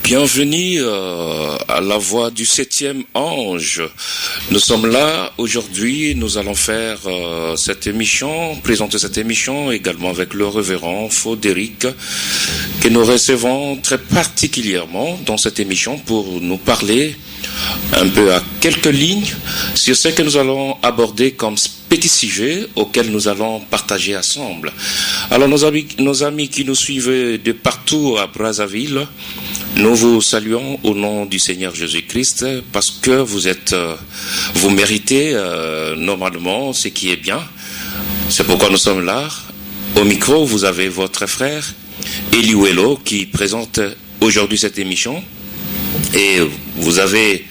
Bienvenue à la voix du 7e ange. Nous sommes là aujourd'hui, nous allons faire présenter cette émission également avec le révérend Fodéric que nous recevons très particulièrement dans cette émission pour nous parler un peu à quelques lignes sur ce que nous allons aborder comme petit sujet auquel nous allons partager ensemble. Alors nos amis qui nous suivent de partout à Brazzaville, nous vous saluons au nom du Seigneur Jésus-Christ parce que vous méritez normalement ce qui est bien. C'est pourquoi nous sommes là. Au micro, vous avez votre frère Eliouelo qui présente aujourd'hui cette émission. Et vous avez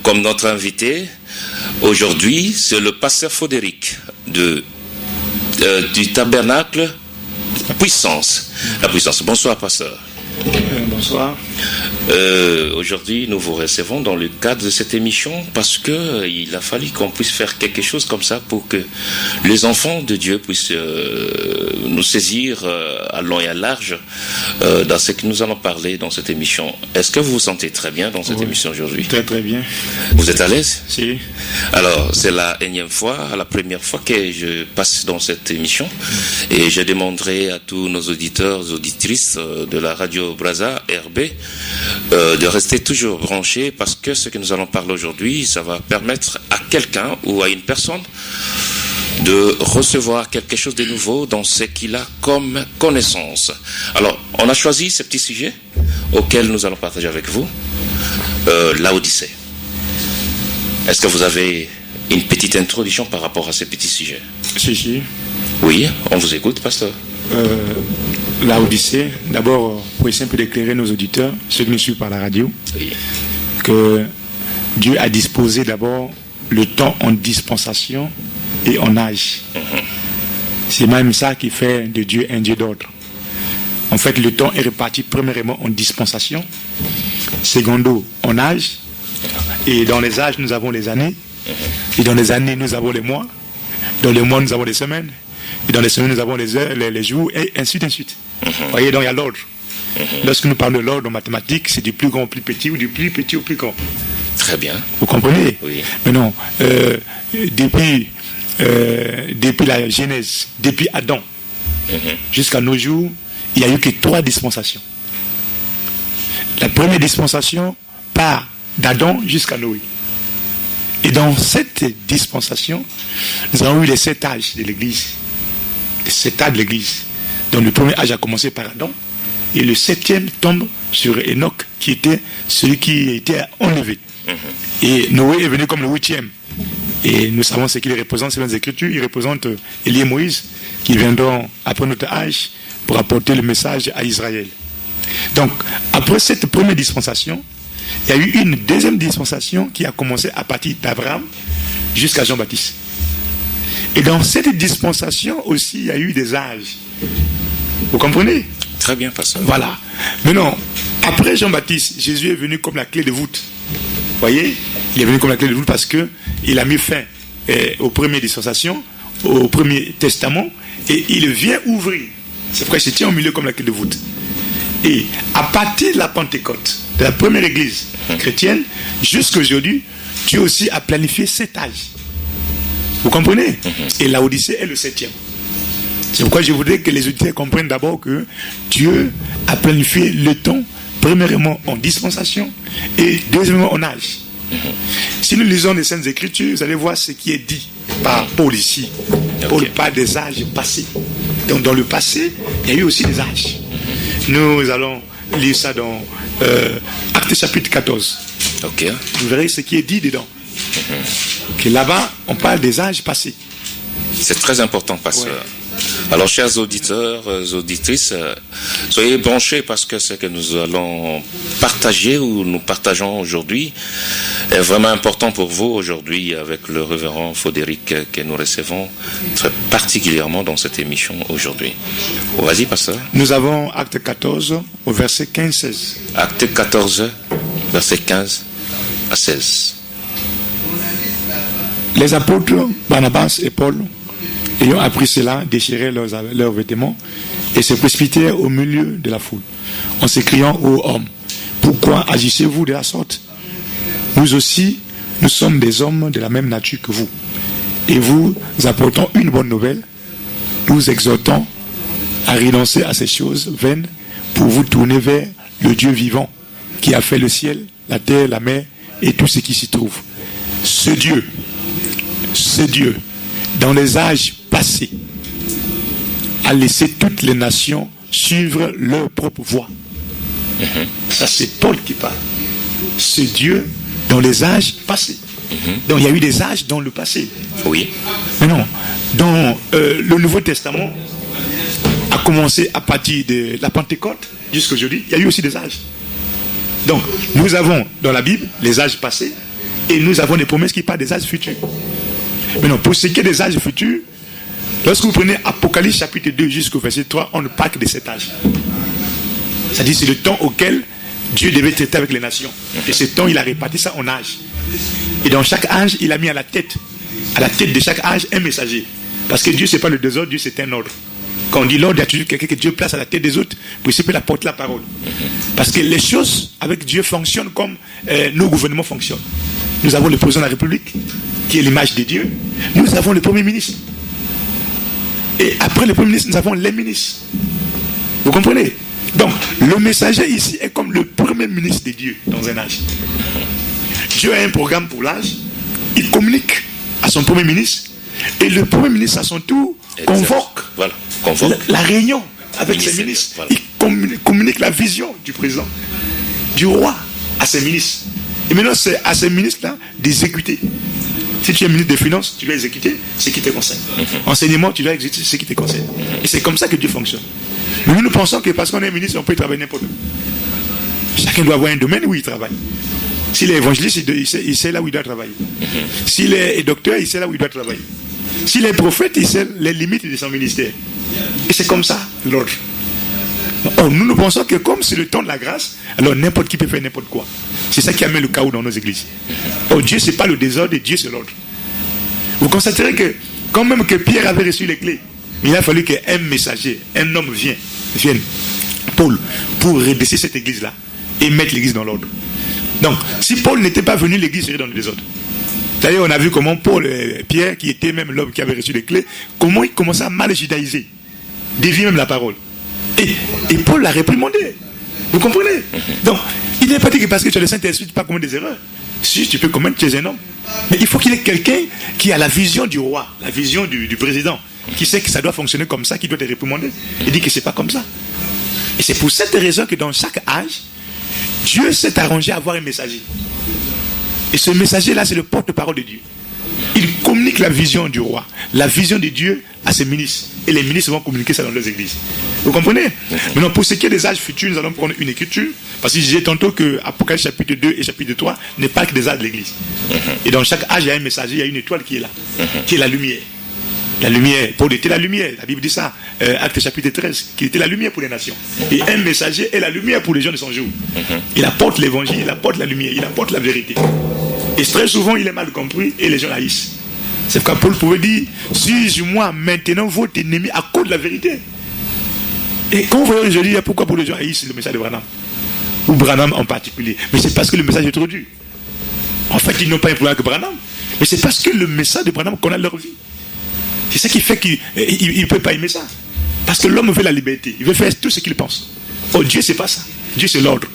comme notre invité aujourd'hui, c'est le pasteur Fodéric du tabernacle Puissance. La Puissance. Bonsoir, pasteur. Bonsoir. Aujourd'hui, nous vous recevons dans le cadre de cette émission parce que il a fallu qu'on puisse faire quelque chose comme ça pour que les enfants de Dieu puissent nous saisir à long et à large dans ce que nous allons parler dans cette émission. Est-ce que vous vous sentez très bien dans cette émission aujourd'hui? Très très bien. Vous êtes à l'aise? Si. Alors, c'est la première fois que je passe dans cette émission et je demanderai à tous nos auditeurs et auditrices de la radio Brazza RB de rester toujours branchés parce que ce que nous allons parler aujourd'hui, ça va permettre à quelqu'un ou à une personne de recevoir quelque chose de nouveau dans ce qu'il a comme connaissance. Alors, on a choisi ce petit sujet auquel nous allons partager avec vous, l'Odyssée. Est-ce que vous avez une petite introduction par rapport à ce petit sujet? Si. Oui, on vous écoute, pasteur. L'Odyssée, d'abord, pour essayer un peu d'éclairer nos auditeurs, ceux qui nous suivent par la radio, Oui. que Dieu a disposé d'abord le temps en dispensation et en âge. C'est même ça qui fait de Dieu un Dieu d'ordre. En fait, le temps est réparti premièrement en dispensation, secondo en âge, et dans les âges, nous avons les années, et dans les années, nous avons les mois, dans les mois, nous avons les semaines, et dans les semaines, nous avons les heures, les jours, et ainsi de suite. Vous voyez, donc il y a l'ordre. Lorsque nous parlons de l'ordre en mathématiques, c'est du plus grand au plus petit, ou du plus petit au plus grand. Très bien. Vous comprenez? Oui. Mais non, depuis la Genèse, depuis Adam, jusqu'à nos jours, il n'y a eu que 3 dispensations. La première dispensation part d'Adam jusqu'à Noé. Et dans cette dispensation, nous avons eu les 7 âges de l'Église. Les 7 âges de l'Église. Donc le premier âge a commencé par Adam, et le 7e tombe sur Enoch, qui était celui qui était enlevé. Et Noé est venu comme le 8e. Et nous savons ce qu'il représente, c'est dans les Écritures. Il représente Élie et Moïse, qui viendront après notre âge pour apporter le message à Israël. Donc, après cette première dispensation, il y a eu une deuxième dispensation qui a commencé à partir d'Abraham jusqu'à Jean-Baptiste. Et dans cette dispensation aussi, il y a eu des âges. Vous comprenez? Très bien, pasteur. Voilà. Maintenant, après Jean-Baptiste, Jésus est venu comme la clé de voûte. Vous voyez? Il est venu comme la clé de voûte parce qu'il a mis fin aux premières dispensations, au premier testament, et il vient ouvrir. C'est pourquoi il se tient au milieu comme la clé de voûte. Et à partir de la Pentecôte, de la première église chrétienne, jusqu'à aujourd'hui, Dieu aussi a planifié 7 âges. Vous comprenez? Et l'Odyssée est le 7e. C'est pourquoi je voudrais que les auditeurs comprennent d'abord que Dieu a planifié le temps, premièrement en dispensation et deuxièmement en âge. Si nous lisons les Saintes Écritures, vous allez voir ce qui est dit par Paul ici. Paul parle des âges passés. Donc dans le passé, il y a eu aussi des âges. Nous allons lire ça dans Actes chapitre 14. Vous verrez ce qui est dit dedans. Que là-bas, on parle des âges passés. C'est très important, pasteur. Alors, chers auditeurs, auditrices, soyez branchés parce que ce que nous allons partager ou nous partageons aujourd'hui est vraiment important pour vous aujourd'hui avec le révérend Fodéric que nous recevons très particulièrement dans cette émission aujourd'hui. Vas-y, pasteur. Nous avons Acte 14 au verset 15-16. Acte 14, verset 15 à 16. Les apôtres Barnabas et Paul, ayant appris cela, déchirèrent leurs vêtements et se précipitèrent au milieu de la foule, en s'écriant aux hommes, pourquoi agissez-vous de la sorte? Nous aussi, nous sommes des hommes de la même nature que vous, et vous apportons une bonne nouvelle, nous exhortons à renoncer à ces choses vaines pour vous tourner vers le Dieu vivant qui a fait le ciel, la terre, la mer et tout ce qui s'y trouve. Ce Dieu, dans les âges passés, a laissé toutes les nations suivre leur propre voie. Ça, c'est Paul qui parle. Ce Dieu, dans les âges passés. Donc, il y a eu des âges dans le passé. Oui. Mais non, dans le Nouveau Testament, a commencé à partir de la Pentecôte jusqu'à aujourd'hui, il y a eu aussi des âges. Donc, nous avons dans la Bible les âges passés et nous avons des promesses qui parlent des âges futurs. Mais non, pour ce qui est des âges futurs, lorsque vous prenez Apocalypse chapitre 2 jusqu'au verset 3, on ne parle que de cet âge. C'est-à-dire c'est le temps auquel Dieu devait traiter avec les nations. Et ce temps, il a réparti ça en âge. Et dans chaque âge, il a mis à la tête de chaque âge, un messager. Parce que Dieu, ce n'est pas le désordre, Dieu, c'est un ordre. Quand on dit l'ordre, il y a toujours quelqu'un que Dieu place à la tête des autres pour essayer de porter la parole. Parce que les choses avec Dieu fonctionnent comme nos gouvernements fonctionnent. Nous avons le président de la République, qui est l'image de Dieu. Nous avons le Premier ministre. Et après le Premier ministre, nous avons les ministres. Vous comprenez? Donc, le messager ici est comme le Premier ministre de Dieu dans un âge. Dieu a un programme pour l'âge. Il communique à son Premier ministre. Et le Premier ministre, à son tour, convoque la réunion avec ses ministres. Voilà. Il communique la vision du président, du roi, à ses ministres. Et maintenant, c'est à ces ministres-là d'exécuter. Si tu es ministre des Finances, tu dois exécuter ce qui te concerne. Enseignement, tu dois exécuter ce qui te concerne. Et c'est comme ça que Dieu fonctionne. Mais nous pensons que parce qu'on est ministre, on peut travailler n'importe où. Chacun doit avoir un domaine où il travaille. S'il est évangéliste, il sait là où il doit travailler. S'il est docteur, il sait là où il doit travailler. S'il est prophète, il sait les limites de son ministère. Et c'est comme ça, l'ordre. Or, nous pensons que comme c'est le temps de la grâce, alors n'importe qui peut faire n'importe quoi. C'est ça qui amène le chaos dans nos églises. Or, Dieu, c'est pas le désordre, Dieu, c'est l'ordre. Vous constaterez que, quand même que Pierre avait reçu les clés, il a fallu qu'un messager, un homme vienne, Paul, pour redresser cette église-là et mettre l'église dans l'ordre. Donc, si Paul n'était pas venu, l'église serait dans le désordre. C'est-à-dire, on a vu comment Pierre, qui était même l'homme qui avait reçu les clés, comment il commençait à mal judaïser, dévier même la parole. Et Paul l'a réprimandé. Vous comprenez? Donc, il n'est pas dit que parce que tu as le Saint-Esprit, tu ne peux pas commettre des erreurs. Si tu peux commettre, tu es un homme. Mais il faut qu'il y ait quelqu'un qui a la vision du roi, la vision du président, qui sait que ça doit fonctionner comme ça, qui doit te réprimander. Il dit que ce n'est pas comme ça. Et c'est pour cette raison que dans chaque âge, Dieu s'est arrangé à avoir un messager. Et ce messager-là, c'est le porte-parole de Dieu. Il communique la vision du roi, la vision de Dieu à ses ministres. Et les ministres vont communiquer ça dans leurs églises. Vous comprenez? Maintenant, pour ce qui est des âges futurs, nous allons prendre une écriture. Parce que je disais tantôt que Apocalypse chapitre 2 et chapitre 3 n'est pas que des âges de l'église. Et dans chaque âge, il y a un messager, il y a une étoile qui est là, qui est la lumière. La lumière, Paul était la lumière. La Bible dit ça, Actes chapitre 13, qu'il était la lumière pour les nations. Et un messager est la lumière pour les gens de son jour. Il apporte l'évangile, il apporte la lumière, il apporte la vérité. Et très souvent, il est mal compris et les gens haïssent. C'est pourquoi Paul pouvait dire, suis-moi maintenant votre ennemi à cause de la vérité. Et quand vous voyez, je dis, pourquoi pour les gens haïssent le message de Branham? Ou Branham en particulier. Mais c'est parce que le message est trop dur. En fait, ils n'ont pas un problème avec Branham. Mais c'est parce que le message de Branham connaît leur vie. C'est ça qui fait qu'il ne peut pas aimer ça. Parce que l'homme veut la liberté. Il veut faire tout ce qu'il pense. Oh, Dieu, c'est pas ça. Dieu, c'est l'ordre.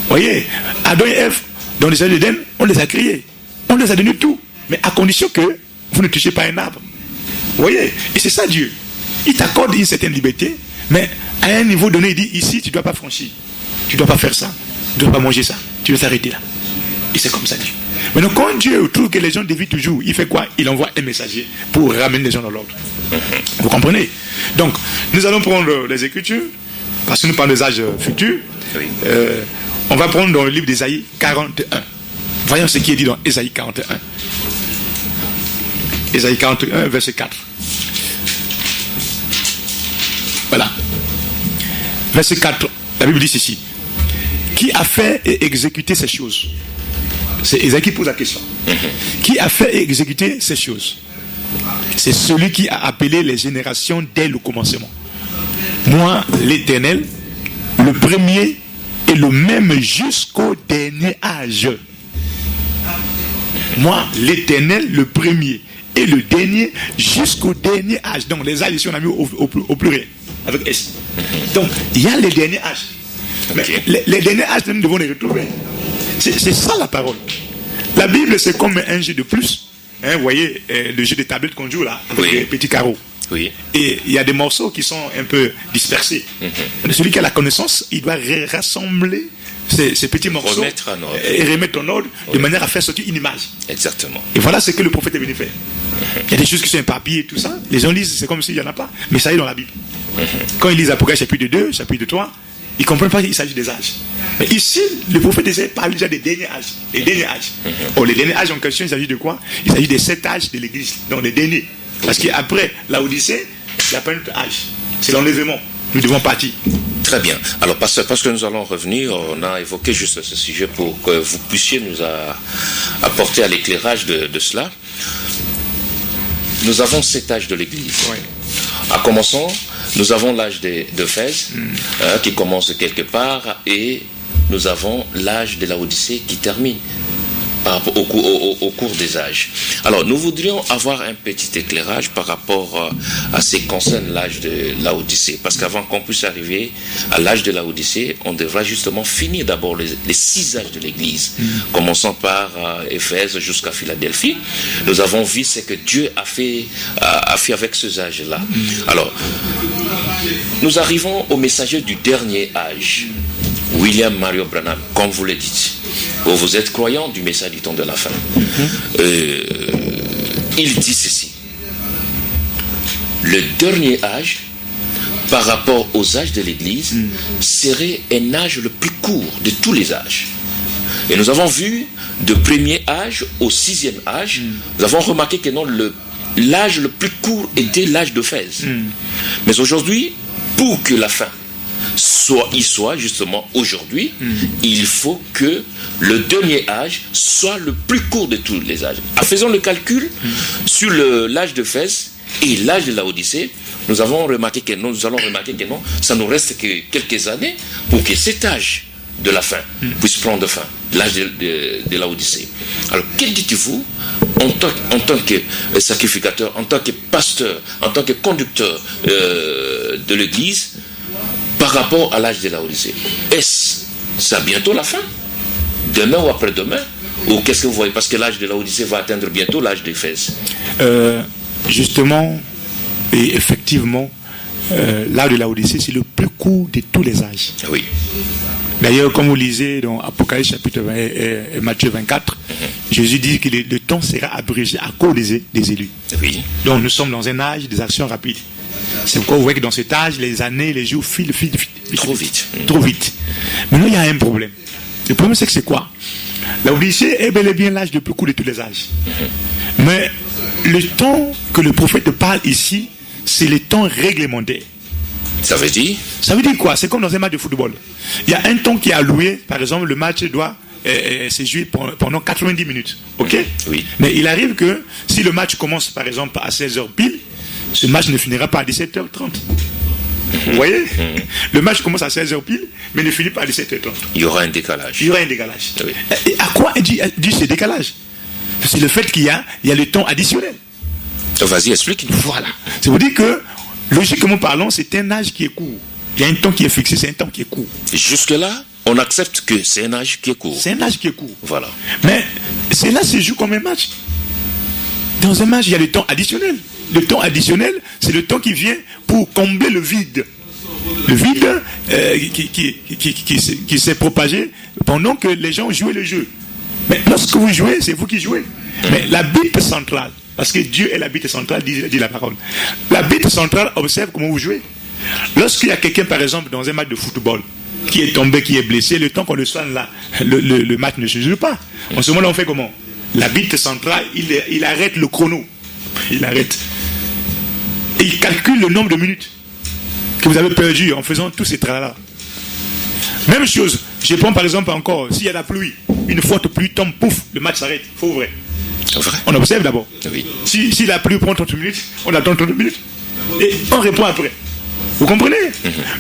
Voyez, Adam et Ève, dans les jardins d'Éden, on les a créés. On les a donné tout. Mais à condition que vous ne touchez pas un arbre. Vous voyez? Et c'est ça Dieu. Il t'accorde une certaine liberté, mais à un niveau donné, il dit, ici, tu ne dois pas franchir. Tu ne dois pas faire ça. Tu ne dois pas manger ça. Tu dois t'arrêter là. Et c'est comme ça Dieu. Maintenant, quand Dieu trouve que les gens dévient toujours, il fait quoi? Il envoie un messager pour ramener les gens dans l'ordre. Vous comprenez? Donc, nous allons prendre les Écritures, parce que nous parlons des âges futurs. Oui. On va prendre dans le livre d'Ésaïe 41. Voyons ce qui est dit dans Ésaïe 41. Ésaïe 41, verset 4. Voilà. Verset 4, la Bible dit ceci. Qui a fait et exécuté ces choses? C'est Ésaïe qui pose la question. Qui a fait et exécuté ces choses? C'est celui qui a appelé les générations dès le commencement. Moi, l'Éternel, le premier et le même jusqu'au dernier âge. Moi, l'Éternel, le premier et le dernier jusqu'au dernier âge. Donc, les âges ici, on a mis au pluriel, avec S. Donc, il y a les derniers âges. Mais les derniers âges, nous devons les retrouver. C'est ça la parole. La Bible, c'est comme un jeu de plus. Hein, vous voyez, le jeu des tablettes qu'on joue là, avec les petits carreaux. Oui. Et il y a des morceaux qui sont un peu dispersés. Celui qui a la connaissance, il doit rassembler ces petits morceaux et remettre en ordre de manière à faire sortir une image. Exactement. Et voilà ce que le prophète est venu faire. Il y a des choses qui sont éparpillées et tout ça. Les gens lisent, c'est comme s'il n'y en a pas. Mais ça y est dans la Bible. Quand ils lisent Apocalypse chapitre 2, chapitre 3, ils ne comprennent pas qu'il s'agit des âges. Mais ici, le prophète parle déjà des derniers âges. Les derniers âges. Oh, les derniers âges en question, il s'agit de quoi? Il s'agit des 7 âges de l'Église. Donc les derniers. Parce qu'après la Odyssée, il n'y a pas un autre âge. C'est l'enlèvement. Nous devons partir. Très bien. Alors, parce que nous allons revenir, on a évoqué juste ce sujet pour que vous puissiez nous apporter à l'éclairage de cela. Nous avons 7 âges de l'Église. Oui. En commençant, nous avons l'âge d'Éphèse, qui commence quelque part, et nous avons l'âge de la Odyssée qui termine au cours des âges. Alors, nous voudrions avoir un petit éclairage par rapport à ce qui concerne l'âge de la Odyssée. Parce qu'avant qu'on puisse arriver à l'âge de la Odyssée, on devra justement finir d'abord les 6 âges de l'Église. Commençons par Éphèse jusqu'à Philadelphie. Nous avons vu ce que Dieu a fait avec ces âges-là. Alors, nous arrivons au messager du dernier âge, William Mario Branham, comme vous le dites. Vous êtes croyant du message du temps de la fin. Il dit ceci. Le dernier âge, par rapport aux âges de l'Église, serait un âge le plus court de tous les âges. Et nous avons vu de premier âge au 6e âge, nous avons remarqué que non, l'âge le plus court était l'âge d'Éphèse. Mais aujourd'hui, pour que la fin soit justement aujourd'hui, il faut que le dernier âge soit le plus court de tous les âges. Faisons le calcul sur l'âge d'Éphèse et l'âge de la Odyssée. Nous allons remarquer que non, ça nous reste que quelques années pour que cet âge de la fin puisse prendre fin, l'âge de la Odyssée. Alors, que dites-vous en tant que sacrificateur, en tant que pasteur, en tant que conducteur de l'Église, par rapport à l'âge de la Odyssée? Est-ce ça bientôt la fin? Demain ou après-demain? Ou qu'est-ce que vous voyez? Parce que l'âge de la Odyssée va atteindre bientôt l'âge d'Éphèse. Justement, et effectivement, l'âge de la Odyssée, c'est le plus court de tous les âges. Oui. D'ailleurs, comme vous lisez dans Apocalypse chapitre 20 et Matthieu 24, Jésus dit que le temps sera abrégé à cause des élus. Oui. Donc nous sommes dans un âge des actions rapides. C'est pourquoi vous voyez que dans cet âge, les années, les jours filent trop vite. Trop vite. Maintenant, il y a un problème. Le problème, c'est quoi? La Odyssée est bel et bien l'âge le plus court de tous les âges. Mais le temps que le prophète parle ici, c'est le temps réglementaire. Ça veut dire? Ça veut dire quoi? C'est comme dans un match de football. Il y a un temps qui est alloué. Par exemple, le match doit se jouer pendant 90 minutes. Ok? Oui. Mais il arrive que si le match commence par exemple à 16h pile, ce match ne finira pas à 17h30. Vous voyez? Le match commence à 16h pile, mais ne finit pas à 17h30. Il y aura un décalage. Il y aura un décalage. Oui. Et à quoi dit ce décalage? C'est le fait qu'il y a le temps additionnel. Vas-y, explique-nous. Voilà. Ça veut dire que, logiquement parlant, c'est un âge qui est court. Il y a un temps qui est fixé, c'est un temps qui est court. Jusque-là, on accepte que c'est un âge qui est court. C'est un âge qui est court. Voilà. Mais cela se joue comme un match. Dans un match, il y a le temps additionnel. Le temps additionnel, c'est le temps qui vient pour combler le vide. Le vide qui s'est propagé pendant que les gens jouaient le jeu. Mais lorsque vous jouez, c'est vous qui jouez. Mais la bite centrale, parce que Dieu est la bite centrale, dit la parole. La bite centrale observe comment vous jouez. Lorsqu'il y a quelqu'un, par exemple, dans un match de football, qui est tombé, qui est blessé, le temps qu'on le soigne là, le match ne se joue pas. En ce moment-là, on fait comment? La bite centrale, il arrête le chrono. Il arrête. Et il calcule le nombre de minutes que vous avez perdu en faisant tous ces travaux-là. Même chose, je prends par exemple encore, s'il y a la pluie, une forte pluie tombe, pouf, le match s'arrête. Faux ou vrai? Vrai. On observe d'abord. Oui. Si la pluie prend 30 minutes, on attend 30 minutes. Et on répond après. Vous comprenez?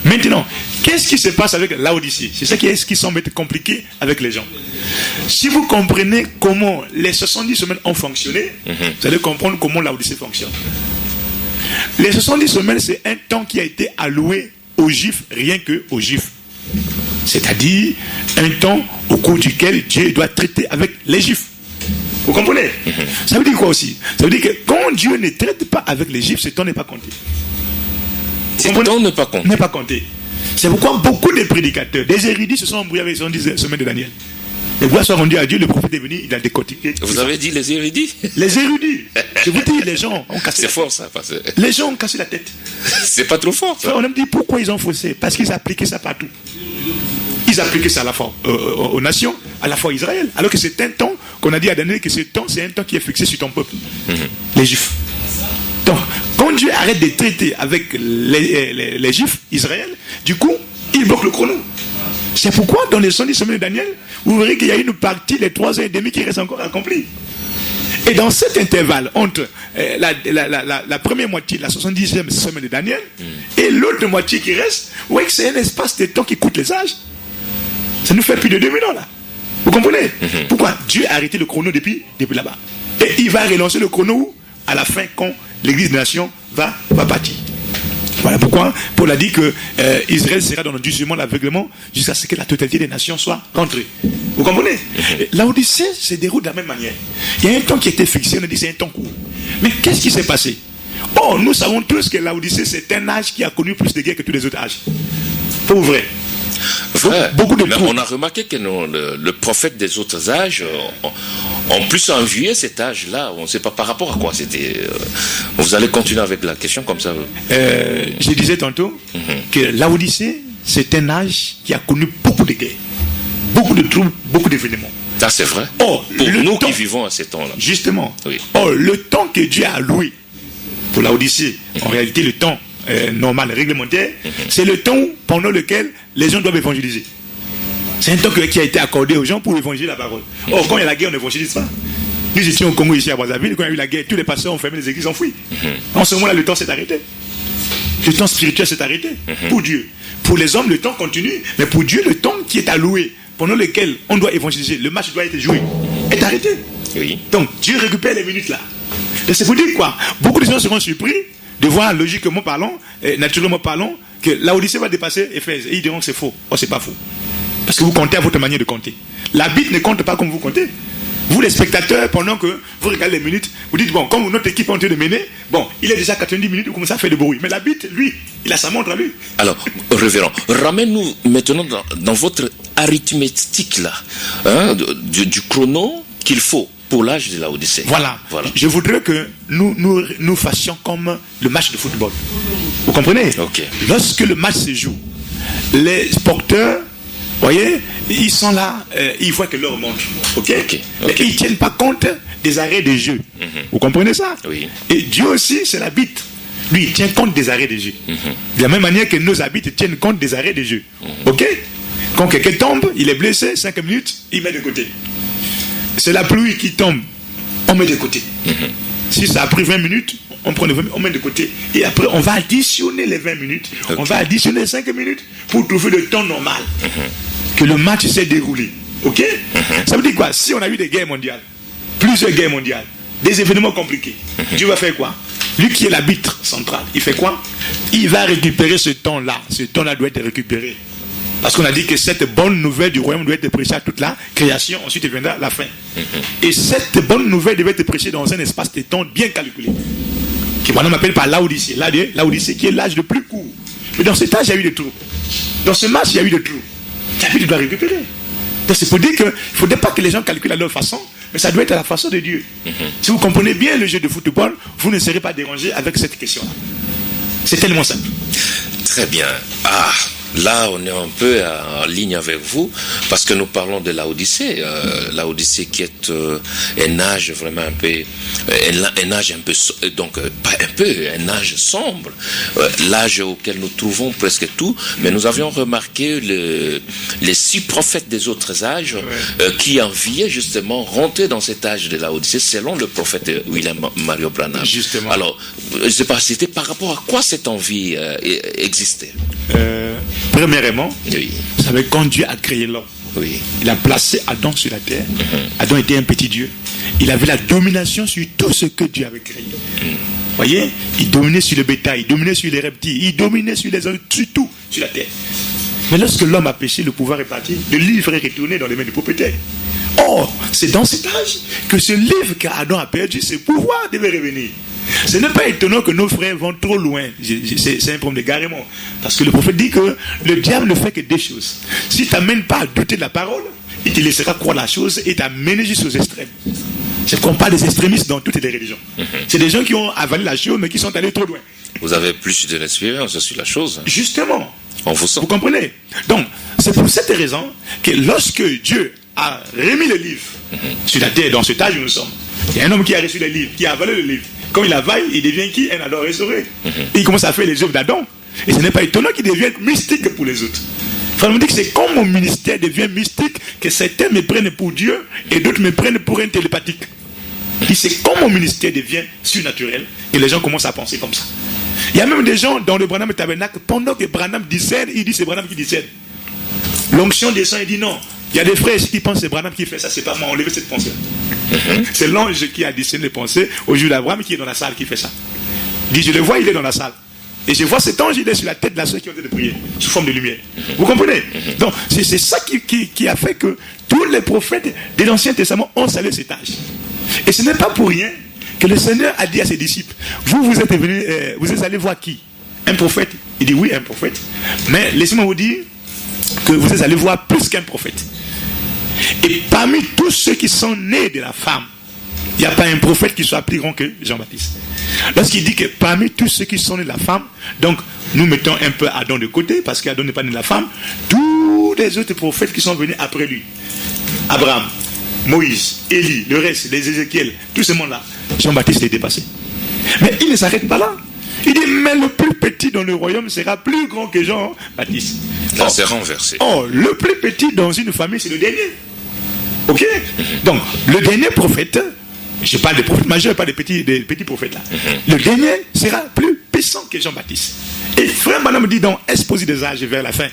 Maintenant, qu'est-ce qui se passe avec Laodicée? C'est ça qui semble être compliqué avec les gens. Si vous comprenez comment les 70 semaines ont fonctionné, vous allez comprendre comment Laodicée fonctionne. Les 70 semaines, c'est un temps qui a été alloué aux Juifs, rien que aux Juifs. C'est-à-dire un temps au cours duquel Dieu doit traiter avec les Juifs. Vous comprenez? Ça veut dire quoi aussi? Ça veut dire que quand Dieu ne traite pas avec les Juifs, ce temps n'est pas compté. Ce temps n'est pas compté. N'est pas compté. C'est pourquoi beaucoup de prédicateurs, des érudits se sont embrouillés avec les 70 semaines de Daniel. Les gloires soient rendues à Dieu, le prophète est venu, il a décortiqué. Vous avez dit les érudits? Les érudits. Je vous dis, les gens ont cassé. C'est fort ça. Parce que... Les gens ont cassé la tête. C'est pas trop fort ça. On me dit pourquoi ils ont faussé? Parce qu'ils appliquaient ça partout. Ils appliquaient ça à la fois aux nations, à la fois à Israël. Alors que c'est un temps qu'on a dit à Daniel que ce temps, c'est un temps qui est fixé sur ton peuple, les Juifs. Donc, quand Dieu arrête de traiter avec les Juifs, Israël, du coup, il bloque le chrono. C'est pourquoi, dans les 110 semaines de Daniel, vous verrez qu'il y a une partie des 3 ans et demi qui reste encore accomplie. Et dans cet intervalle, entre la première moitié de la 70e semaine de Daniel et l'autre moitié qui reste, vous voyez que c'est un espace de temps qui coûte les âges. Ça nous fait plus de 2000 ans là. Vous comprenez? Pourquoi Dieu a arrêté le chrono depuis là-bas. Et il va relancer le chrono à la fin quand l'Église des Nations va partir. Voilà pourquoi Paul a dit que Israël sera dans le jugement, l'aveuglement, jusqu'à ce que la totalité des nations soit rentrée. Vous comprenez? L'Odyssée se déroule de la même manière. Il y a un temps qui a été fixé, on a dit c'est un temps court. Mais qu'est-ce qui s'est passé? Oh, nous savons tous que l'Odyssée, c'est un âge qui a connu plus de guerres que tous les autres âges. Pour vrai. Frère, beaucoup de on a remarqué que le prophète des autres âges ont plus envié cet âge-là. On ne sait pas par rapport à quoi c'était. Vous allez continuer avec la question comme ça. Je disais tantôt que l'Odyssée, c'est un âge qui a connu beaucoup de guerres, beaucoup de troubles, beaucoup d'événements. Ça c'est vrai. Pour nous qui vivons à ces temps-là. Justement. Oui. Le temps que Dieu a alloué pour l'Odyssée, en réalité le temps normal, réglementaire, c'est le temps pendant lequel les gens doivent évangéliser. C'est un temps qui a été accordé aux gens pour évangéliser la parole. Or, quand il y a la guerre, on n'évangélise pas. Nous étions au Congo, ici à Brazzaville, quand il y a eu la guerre, tous les pasteurs ont fermé les églises, ont fui. En ce moment-là, le temps s'est arrêté. Le temps spirituel s'est arrêté. Pour Dieu. Pour les hommes, le temps continue, mais pour Dieu, le temps qui est alloué, pendant lequel on doit évangéliser, le match doit être joué, est arrêté. Oui. Donc, Dieu récupère les minutes là. Et c'est pour dire quoi? Beaucoup de gens seront surpris de voir, logiquement parlant, naturellement parlant, que l'Odyssée va dépasser Éphèse. Et ils diront que c'est faux. Oh, c'est pas faux. Parce que vous comptez à votre manière de compter. La Bible ne compte pas comme vous comptez. Vous, les spectateurs, pendant que vous regardez les minutes, vous dites, bon, comme notre équipe est en train de mener, bon, il est déjà 90 minutes, vous commencez à faire de bruit. Mais la Bible, lui, il a sa montre à lui. Alors, révérend, ramène-nous maintenant dans votre arithmétique là, du chrono qu'il faut pour l'âge de l'Odyssée. Voilà. Je voudrais que nous fassions comme le match de football. Vous comprenez? Ok. Lorsque le match se joue, les sporteurs, voyez, ils sont là, ils voient que l'heure monte. Ok. Mais ils ne tiennent pas compte des arrêts de jeu. Vous comprenez ça? Oui. Et Dieu aussi, c'est l'arbitre. Lui, il tient compte des arrêts de jeu. De la même manière que nos arbitres tiennent compte des arrêts de jeu. Ok. Quand quelqu'un tombe, il est blessé, 5 minutes, il met de côté. C'est la pluie qui tombe, on met de côté. Si ça a pris 20 minutes, on prend les 20 minutes, on met de côté. Et après, on va additionner les 20 minutes. On va additionner 5 minutes pour trouver le temps normal que le match s'est déroulé. Ok? Ça veut dire quoi? Si on a eu des guerres mondiales, plusieurs guerres mondiales, des événements compliqués, Dieu va faire quoi? Lui qui est l'arbitre central, il fait quoi? Il va récupérer ce temps-là. Ce temps-là doit être récupéré. Parce qu'on a dit que cette bonne nouvelle du royaume doit être prêchée à toute la création, ensuite viendra la fin. Et cette bonne nouvelle devait être prêchée dans un espace de temps bien calculé. Qui maintenant m'appelle par l'Odyssée. L'Odyssée qui est l'âge le plus court. Mais dans cet âge, il y a eu des trous. Dans ce match, il y a eu des trous. La Bible doit récupérer. Donc c'est pour dire qu'il ne faudrait pas que les gens calculent à leur façon, mais ça doit être à la façon de Dieu. Si vous comprenez bien le jeu de football, vous ne serez pas dérangé avec cette question-là. C'est tellement simple. Très bien. Là, on est un peu en ligne avec vous, parce que nous parlons de l'Odyssée. L'Odyssée qui est un âge vraiment un peu, un âge un peu, donc pas un peu, un âge sombre, l'âge auquel nous trouvons presque tout. Mais nous avions remarqué les 6 prophètes des autres âges qui enviaient justement rentrer dans cet âge de l'Odyssée, selon le prophète William Mario Branham. Justement. Alors, je ne sais pas, c'était par rapport à quoi cette envie existait. Premièrement, Oui. vous savez, quand Dieu a créé l'homme, Oui. il a placé Adam sur la terre. Adam était un petit Dieu. Il avait la domination sur tout ce que Dieu avait créé. Voyez, il dominait sur le bétail, il dominait sur les reptiles, il dominait sur les hommes, sur tout, sur la terre. Mais lorsque l'homme a péché, le pouvoir est parti, le livre est retourné dans les mains du propriétaire. Or, c'est dans cet âge que ce livre qu'Adam a perdu, ce pouvoir devait revenir. Ce n'est pas étonnant que nos frères vont trop loin. C'est un problème d'égarement. Parce que le prophète dit que le diable ne fait que 2 choses. S'il ne t'amène pas à douter de la parole, il te laissera croire la chose et t'amener jusqu'aux extrêmes. C'est qu'on parle des extrémistes dans toutes les religions. C'est des gens qui ont avalé la chose mais qui sont allés trop loin. Vous avez plus de l'expérience sur la chose. Justement. On vous sent. Vous comprenez? Donc, c'est pour cette raison que lorsque Dieu a remis le livre sur la terre, dans cet âge où nous sommes, il y a un homme qui a reçu le livre, qui a avalé le livre. Quand il avale, il devient qui? Un Adam restauré. Et il commence à faire les œuvres d'Adam. Et ce n'est pas étonnant qu'il devienne mystique pour les autres. Il faut me dire que c'est quand mon ministère devient mystique que certains me prennent pour Dieu et d'autres me prennent pour un télépathique. Et c'est quand mon ministère devient surnaturel que les gens commencent à penser comme ça. Il y a même des gens dans le Branham Tabernacle, pendant que Branham discerne, il dit c'est Branham qui discerne. L'onction descend, il dit non. Il y a des frères ici qui pensent que c'est Branham qui fait ça, c'est pas moi, enlevez cette pensée. C'est l'ange qui a discerné les pensées au jour d'Abraham qui est dans la salle qui fait ça. Il dit je le vois, il est dans la salle. Et je vois cet ange, il est sur la tête de la soeur qui est en train de prier, sous forme de lumière. Vous comprenez? Donc c'est ça qui a fait que tous les prophètes de l'Ancien Testament ont salué cet âge. Et ce n'est pas pour rien que le Seigneur a dit à ses disciples, vous êtes venus, vous êtes allés voir qui? Un prophète? Il dit oui, un prophète. Mais laissez-moi vous dire que vous êtes allés voir plus qu'un prophète. Et parmi tous ceux qui sont nés de la femme, il n'y a pas un prophète qui soit plus grand que Jean-Baptiste. Lorsqu'il dit que parmi tous ceux qui sont nés de la femme, donc nous mettons un peu Adam de côté, parce qu'Adam n'est pas né de la femme, tous les autres prophètes qui sont venus après lui, Abraham, Moïse, Élie, le reste, les Ézéchiel, tous ces mondes-là, Jean-Baptiste est dépassé. Mais il ne s'arrête pas là. Il dit, mais le plus petit dans le royaume sera plus grand que Jean-Baptiste. Là, c'est renversé. Oh, le plus petit dans une famille, c'est le dernier. Ok? Donc, le dernier prophète, je parle des prophètes majeurs, pas des petits prophètes là. Le dernier sera plus puissant que Jean-Baptiste. Et frère Branham dit dans Exposé des âges vers la fin,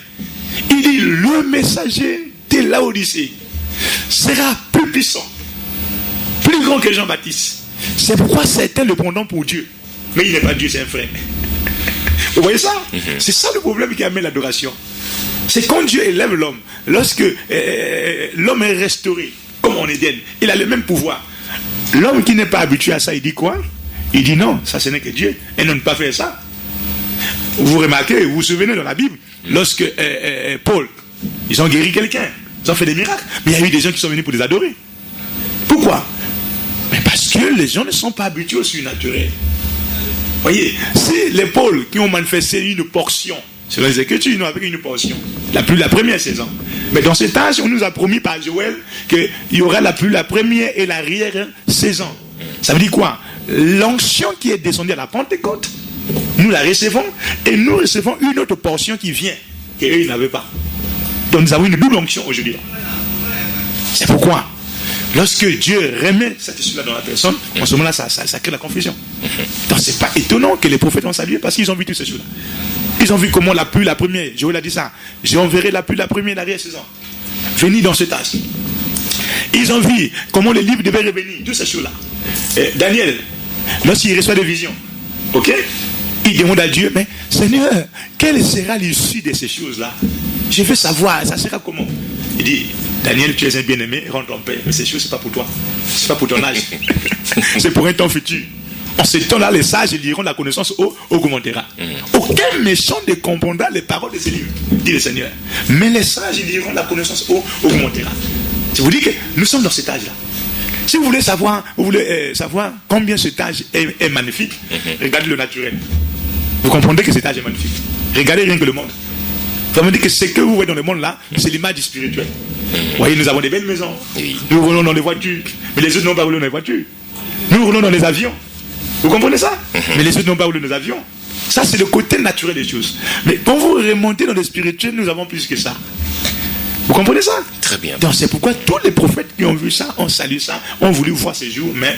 il dit, le messager de Laodicée sera plus puissant, plus grand que Jean-Baptiste. C'est pourquoi certains le prendront pour Dieu. Mais il n'est pas Dieu, c'est un frère. Vous voyez ça? C'est ça le problème qui amène l'adoration. C'est quand Dieu élève l'homme, lorsque l'homme est restauré, comme en Éden, il a le même pouvoir. L'homme qui n'est pas habitué à ça, il dit quoi? Il dit non, ça ce n'est que Dieu. Et non, ne pas faire ça. Vous remarquez, vous vous souvenez dans la Bible, lorsque Paul, ils ont guéri quelqu'un, ils ont fait des miracles, mais il y a eu des gens qui sont venus pour les adorer. Pourquoi? Mais parce que les gens ne sont pas habitués au surnaturel. Voyez, c'est les Pauls qui ont manifesté une portion. Selon les Écritures, ils n'ont avec une portion. La première saison. Mais dans cet âge, on nous a promis par Joël qu'il y aura la première et l'arrière saison. Ça veut dire quoi? L'onction qui est descendue à la Pentecôte, nous la recevons et nous recevons une autre portion qui vient, qu'eux ils n'avaient pas. Donc nous avons une double onction aujourd'hui. C'est pourquoi, lorsque Dieu remet cette issue-là dans la personne, en ce moment-là, ça crée la confusion. Donc c'est pas étonnant que les prophètes ont salué parce qu'ils ont vu toutes ces choses-là. Ils ont vu comment la pluie, la première, Joël a dit ça, j'enverrai la pluie, la première, l'arrière-saison. Venez dans cet âge. Ils ont vu comment les livres devaient revenir, toutes ces choses-là. Daniel, lorsqu'il reçoit des visions, ok, il demande à Dieu, mais Seigneur, quelle sera l'issue de ces choses-là? Je veux savoir, ça sera comment? Il dit, Daniel, tu es un bien-aimé, rentre en paix. Mais ces choses, ce n'est pas pour toi. Ce n'est pas pour ton âge. C'est pour un temps futur. En ce temps-là, les sages liront la connaissance augmentera. Aucun méchant ne comprendra les paroles de ces livres, dit le Seigneur. Mais les sages liront la connaissance augmentera. Je vous dis que nous sommes dans cet âge-là. Si vous voulez savoir combien cet âge est magnifique, regardez le naturel. Vous comprenez que cet âge est magnifique. Regardez rien que le monde. Ça veut dire que ce que vous voyez dans le monde là, c'est l'image du spirituel. Vous voyez, nous avons des belles maisons. Oui. Nous roulons dans les voitures. Mais les autres n'ont pas roulé dans les voitures. Nous roulons dans les avions. Vous comprenez ça? Mais les autres n'ont pas roulé dans les avions. Ça, c'est le côté naturel des choses. Mais quand vous remontez dans le spirituel, nous avons plus que ça. Vous comprenez ça? Très bien. Donc c'est pourquoi tous les prophètes qui ont vu ça, ont salué ça, ont voulu voir ces jours, mais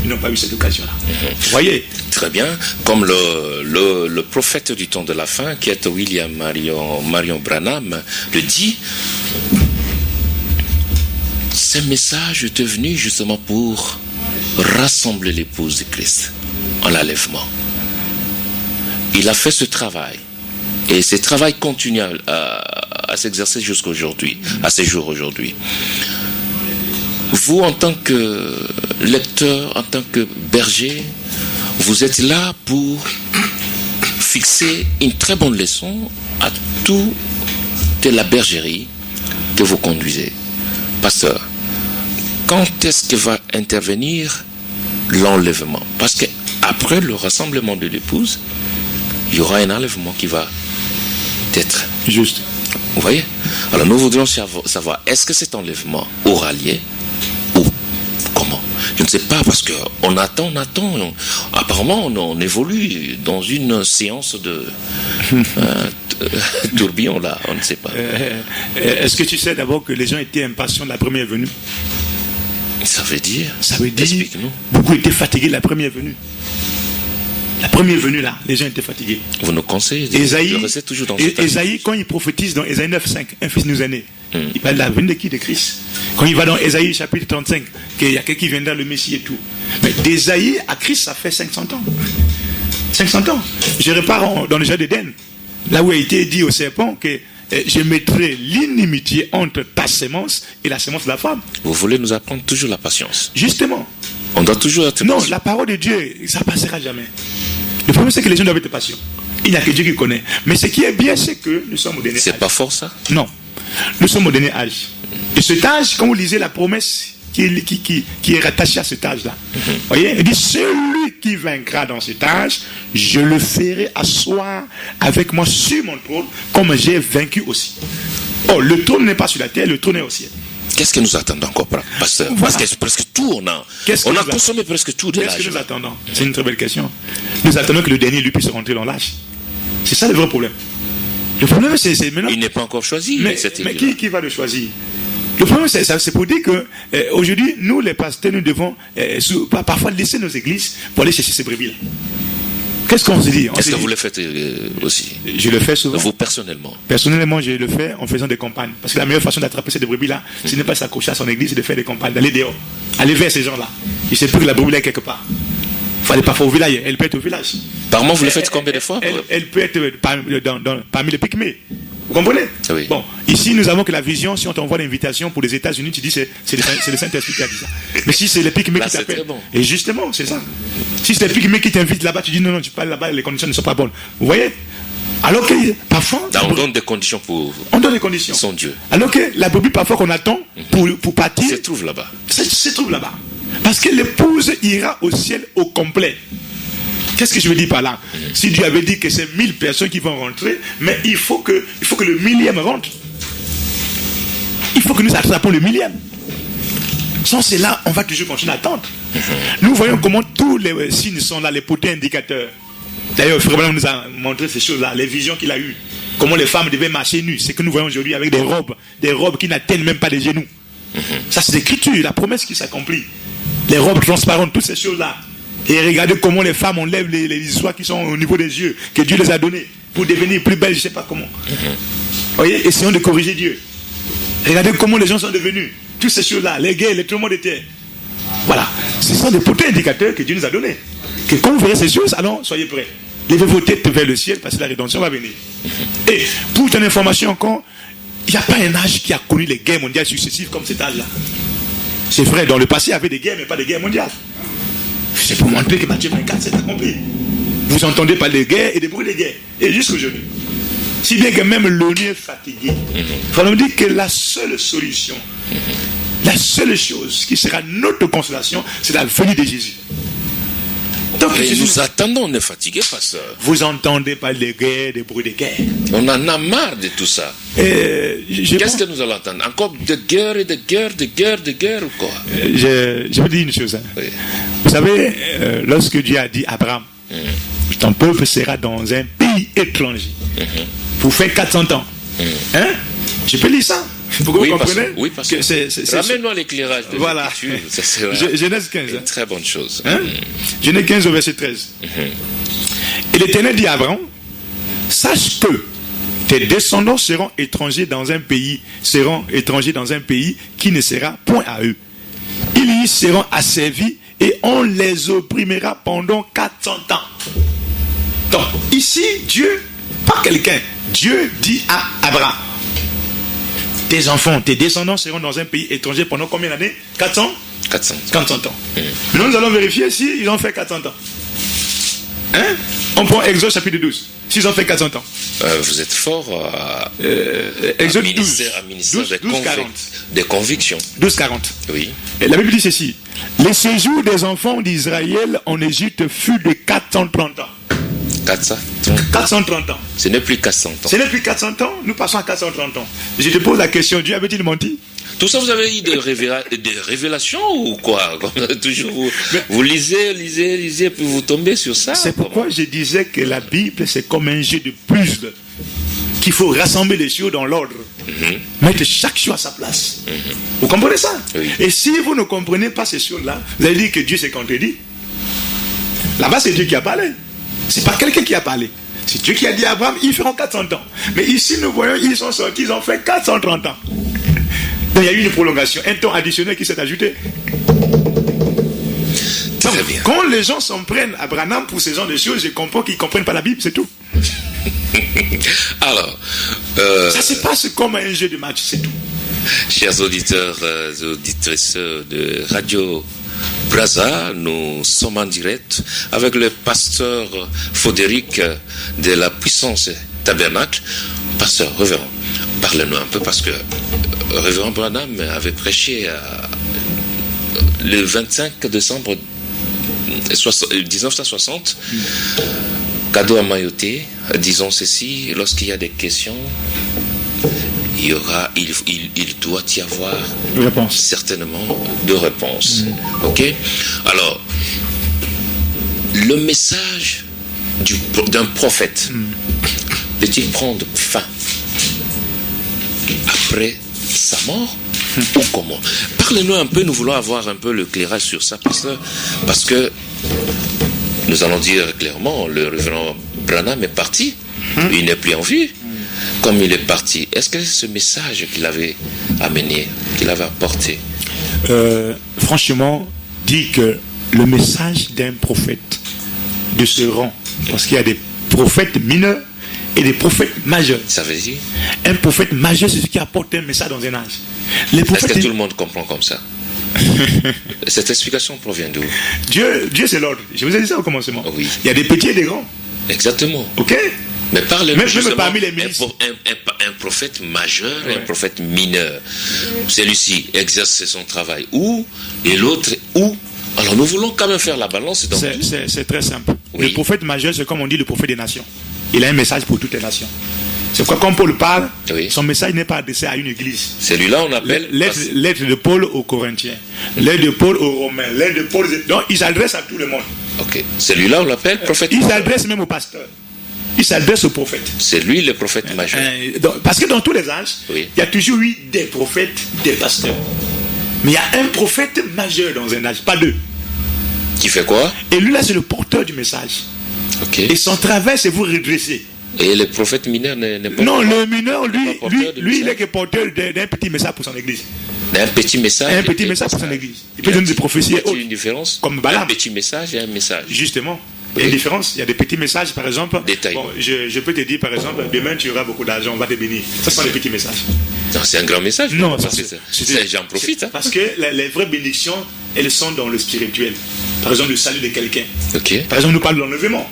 ils n'ont pas eu cette occasion-là. Vous voyez? Très bien. Comme le prophète du temps de la fin, qui est William Marion Branham, le dit, ce message est venu justement pour rassembler l'épouse de Christ en l'enlèvement. Il a fait ce travail. Et ce travail continue à s'exercer jusqu'à aujourd'hui, à ces jours aujourd'hui. Vous, en tant que lecteur, en tant que berger, vous êtes là pour fixer une très bonne leçon à toute la bergerie que vous conduisez. Pasteur, quand est-ce que va intervenir l'enlèvement? Parce qu'après le rassemblement de l'épouse, il y aura un enlèvement qui va être. Juste. Vous voyez? Alors nous voudrions savoir, est-ce que cet enlèvement aura lieu ou comment? Je ne sais pas, parce qu'on attend. Apparemment, on évolue dans une séance de tourbillon là, on ne sait pas. Est-ce que tu sais d'abord que les gens étaient impatients de la première venue? Ça veut dire? Explique-nous. Beaucoup étaient fatigués de la première venue. La première venue là, les gens étaient fatigués. Vous nous conseillez de rester toujours dans ce Ésaïe, quand il prophétise dans Ésaïe 9:5, un fils nous est né, il parle de la venue de qui? De Christ. Quand il va dans Ésaïe chapitre 35, qu'il y a quelqu'un qui viendra, le Messie et tout. Mais d'Ésaïe à Christ, ça fait 500 ans. 500 ans. Je repars dans le jardin d'Éden, là où a été dit au serpent que je mettrai l'inimitié entre ta sémence et la sémence de la femme. Vous voulez nous apprendre toujours la patience. Justement. On doit toujours être patient. Non, la parole de Dieu, ça ne passera jamais. Le problème, c'est que les gens doivent être patients. Il n'y a que Dieu qui connaît. Mais ce qui est bien, c'est que nous sommes au dernier âge. C'est pas fort, ça? Non. Nous sommes au dernier âge. Et cet âge, quand vous lisez la promesse qui est rattachée à cet âge-là, voyez, il dit, celui qui vaincra dans cet âge, je le ferai asseoir avec moi sur mon trône, comme j'ai vaincu aussi. Oh, le trône n'est pas sur la terre, le trône est au ciel. Qu'est-ce que nous attendons encore, pasteur? Voilà. Parce que presque tout, on a consommé presque tout de l'âge. Qu'est-ce que nous attendons? C'est une très belle question. Nous attendons que le dernier lui puisse rentrer dans l'âge. C'est ça le vrai problème. Le problème, c'est maintenant. Il n'est pas encore choisi. Mais qui va le choisir? Le problème, c'est pour dire que aujourd'hui, nous, les pasteurs, nous devons parfois laisser nos églises pour aller chercher ces brebis-là. Qu'est-ce qu'on se dit? Est-ce que vous le faites aussi? Je le fais souvent. Vous, personnellement? Personnellement, je le fais en faisant des campagnes. Parce que la meilleure façon d'attraper ces brebis-là, ce n'est pas s'accrocher à son église, c'est de faire des campagnes, d'aller dehors, aller vers ces gens-là. Il ne sait plus que la brebis est quelque part. Il faut aller parfois au village. Elle peut être au village. Par mois, vous le faites combien de fois? Elle peut être parmi les pygmées. Vous comprenez? Oui. Bon, ici, nous avons que la vision, si on t'envoie l'invitation pour les États-Unis, tu dis c'est le Saint-Esprit qui a dit ça. Mais si c'est les pygmées qui t'appellent. Bon. Et justement, c'est ça. Si c'est les pygmées qui t'invitent là-bas, tu dis non, tu parles là-bas, les conditions ne sont pas bonnes. Vous voyez? Alors que parfois. On donne des conditions pour. On donne des conditions. Son Dieu. Alors que la brebis, parfois, qu'on attend pour partir. Se trouve là-bas. Se trouve là-bas. Parce que l'épouse ira au ciel au complet. Qu'est-ce que je veux dire par là? Si Dieu avait dit que c'est 1000 personnes qui vont rentrer, mais il faut que le millième rentre. Il faut que nous attrapons le millième. Sans cela, on va toujours continuer à attendre. Nous voyons comment tous les signes sont là, les potents indicateurs. D'ailleurs, Frère Branham nous a montré ces choses-là, les visions qu'il a eues. Comment les femmes devaient marcher nues. C'est que nous voyons aujourd'hui avec des robes qui n'atteignent même pas les genoux. Ça, c'est l'écriture, la promesse qui s'accomplit. Les robes transparentes, toutes ces choses-là. Et regardez comment les femmes enlèvent les histoires qui sont au niveau des yeux, que Dieu les a données, pour devenir plus belles, je ne sais pas comment. Voyez, essayons de corriger Dieu. Regardez comment les gens sont devenus. Toutes ces choses-là, les guerres, les tremblements de terre. Voilà. Ce sont des potents indicateurs que Dieu nous a donnés. Que quand vous verrez ces choses, alors soyez prêts. Levez vos têtes vers le ciel parce que la rédemption va venir. Et pour ton information encore, il n'y a pas un âge qui a connu les guerres mondiales successives comme cet âge-là. C'est vrai, dans le passé, il y avait des guerres, mais pas des guerres mondiales. C'est pour montrer que Matthieu 24, c'est accompli. Vous entendez parler de guerre et des bruits de guerre. Et jusqu'aujourd'hui. Si bien que même l'ONU est fatigué. Il faut nous dire que la seule solution, la seule chose qui sera notre consolation, c'est la venue de Jésus. Donc, Et nous attendons, on est fatigué, pasteur. vous entendez parler de guerre, des bruits de guerre. On en a marre de tout ça. Qu'est-ce que nous allons entendre? Encore de guerre et de guerre, de guerre, de guerre ou quoi? Je vous dis une chose. Hein. Oui. Vous savez, lorsque Dieu a dit à Abraham, ton peuple sera dans un pays étranger pour faire 400 ans. Hein? Je peux lire ça? Pour que vous compreniez? Oui, parce que ramène-nous l'éclairage de voilà. Genèse 15. Une très bonne chose. Hein? Genèse 15 au verset 13. Et l'Éternel dit à Abraham, sache que tes descendants seront étrangers dans un pays qui ne sera point à eux. Ils y seront asservis et on les opprimera pendant 400 ans. Donc, ici, Dieu, pas quelqu'un, Dieu dit à Abraham, tes enfants, tes descendants seront dans un pays étranger pendant combien d'années? 400 ans. Maintenant, nous allons vérifier s'ils ont fait 400 ans. Hein? On prend Exode chapitre 12. S'ils ont fait 400 ans. Vous êtes fort Exode à 12, des convictions. 12-40. Oui. Et la Bible dit ceci. Le séjour des enfants d'Israël en Égypte fut de 430 ans. 430 ans. Ce n'est plus 400 ans. Ce n'est plus 400 ans, nous passons à 430 ans. Je te pose la question, Dieu avait-il menti? Tout ça, vous avez eu des révélations ou quoi? Toujours vous lisez, puis vous tombez sur ça. C'est pourquoi je disais que la Bible, c'est comme un jeu de puzzle. Qu'il faut rassembler les choses dans l'ordre. Mettre chaque chose à sa place. Vous comprenez ça? Oui. Et si vous ne comprenez pas ces choses-là, vous allez dire que Dieu s'est contredit. Là-bas, c'est Dieu qui a parlé. C'est pas quelqu'un qui a parlé. C'est Dieu qui a dit à Abraham, ils feront 400 ans. Mais ici, nous voyons, ils sont sortis, ils ont fait 430 ans. Donc, il y a eu une prolongation, un temps additionnel qui s'est ajouté. Donc, très bien. Quand les gens s'en prennent à Branham pour ce genre de choses, je comprends qu'ils ne comprennent pas la Bible, c'est tout. Alors, ça se passe comme un jeu de match, c'est tout. Chers auditeurs et auditrices de Radio Brazza, nous sommes en direct avec le pasteur Frédéric de la Puissance Tabernacle. Pasteur, révérend, parlez-nous un peu parce que révérend Branham avait prêché le 25 décembre 1960. Cadeau à Mayotte, disons ceci, lorsqu'il y a des questions, il doit y avoir certainement de réponses. Ok? Alors, le message d'un prophète peut-il prendre fin après sa mort ou comment? Parlez-nous un peu, nous voulons avoir un peu l'éclairage sur ça, parce que nous allons dire clairement, le révérend Branham est parti, il n'est plus en vie. Comme il est parti, est-ce que ce message qu'il avait amené, qu'il avait apporté? Franchement, dit que le message d'un prophète de ce rang, parce qu'il y a des prophètes mineurs et des prophètes majeurs. Ça veut dire? Un prophète majeur, c'est celui qui apporte un message dans un âge. Est-ce que tout le monde comprend comme ça? Cette explication provient d'où? Dieu c'est l'ordre. Je vous ai dit ça au commencement. Oui. Il y a des petits et des grands. Exactement. Ok? Mais parlez-nous même parmi les ministres. Un prophète majeur et un prophète mineur. Celui-ci exerce son travail où et l'autre où? Alors nous voulons quand même faire la balance. C'est très simple. Oui. Le prophète majeur, c'est comme on dit le prophète des nations. Il a un message pour toutes les nations. C'est pourquoi quand Paul parle, son message n'est pas adressé à une église. Celui-là, on appelle... Lettre de Paul aux Corinthiens, lettre de Paul aux Romains, lettre de Paul... Donc, il s'adresse à tout le monde. Ok. Celui-là, on l'appelle prophète. Il s'adresse même au pasteur. Il s'adresse au prophète. C'est lui le prophète majeur. Parce que dans tous les âges, il y a toujours eu des prophètes, des pasteurs. Mais il y a un prophète majeur dans un âge, pas deux. Qui fait quoi? Et lui, là, c'est le porteur du message. Ok. Et son travail, c'est vous redresser. Et le prophète mineur n'est pas... Non, le mineur, lui il est que porteur d'un petit message pour son église. Un petit message? Un petit message pour son église. Il peut donner des prophéties et autres. Une différence? Comme Balaam. Un petit message et un message. Justement. Il y a une différence. Il y a des petits messages, par exemple. Détail. Bon, je peux te dire, par exemple, demain tu auras beaucoup d'argent, on va te bénir. Ça, ce sont des petits messages. Non, c'est un grand message. Non, j'en profite. Parce que les vraies bénédictions, elles sont dans le spirituel. Par exemple, le salut de quelqu'un. Ok. Par exemple, nous parlons de l'enlèvement.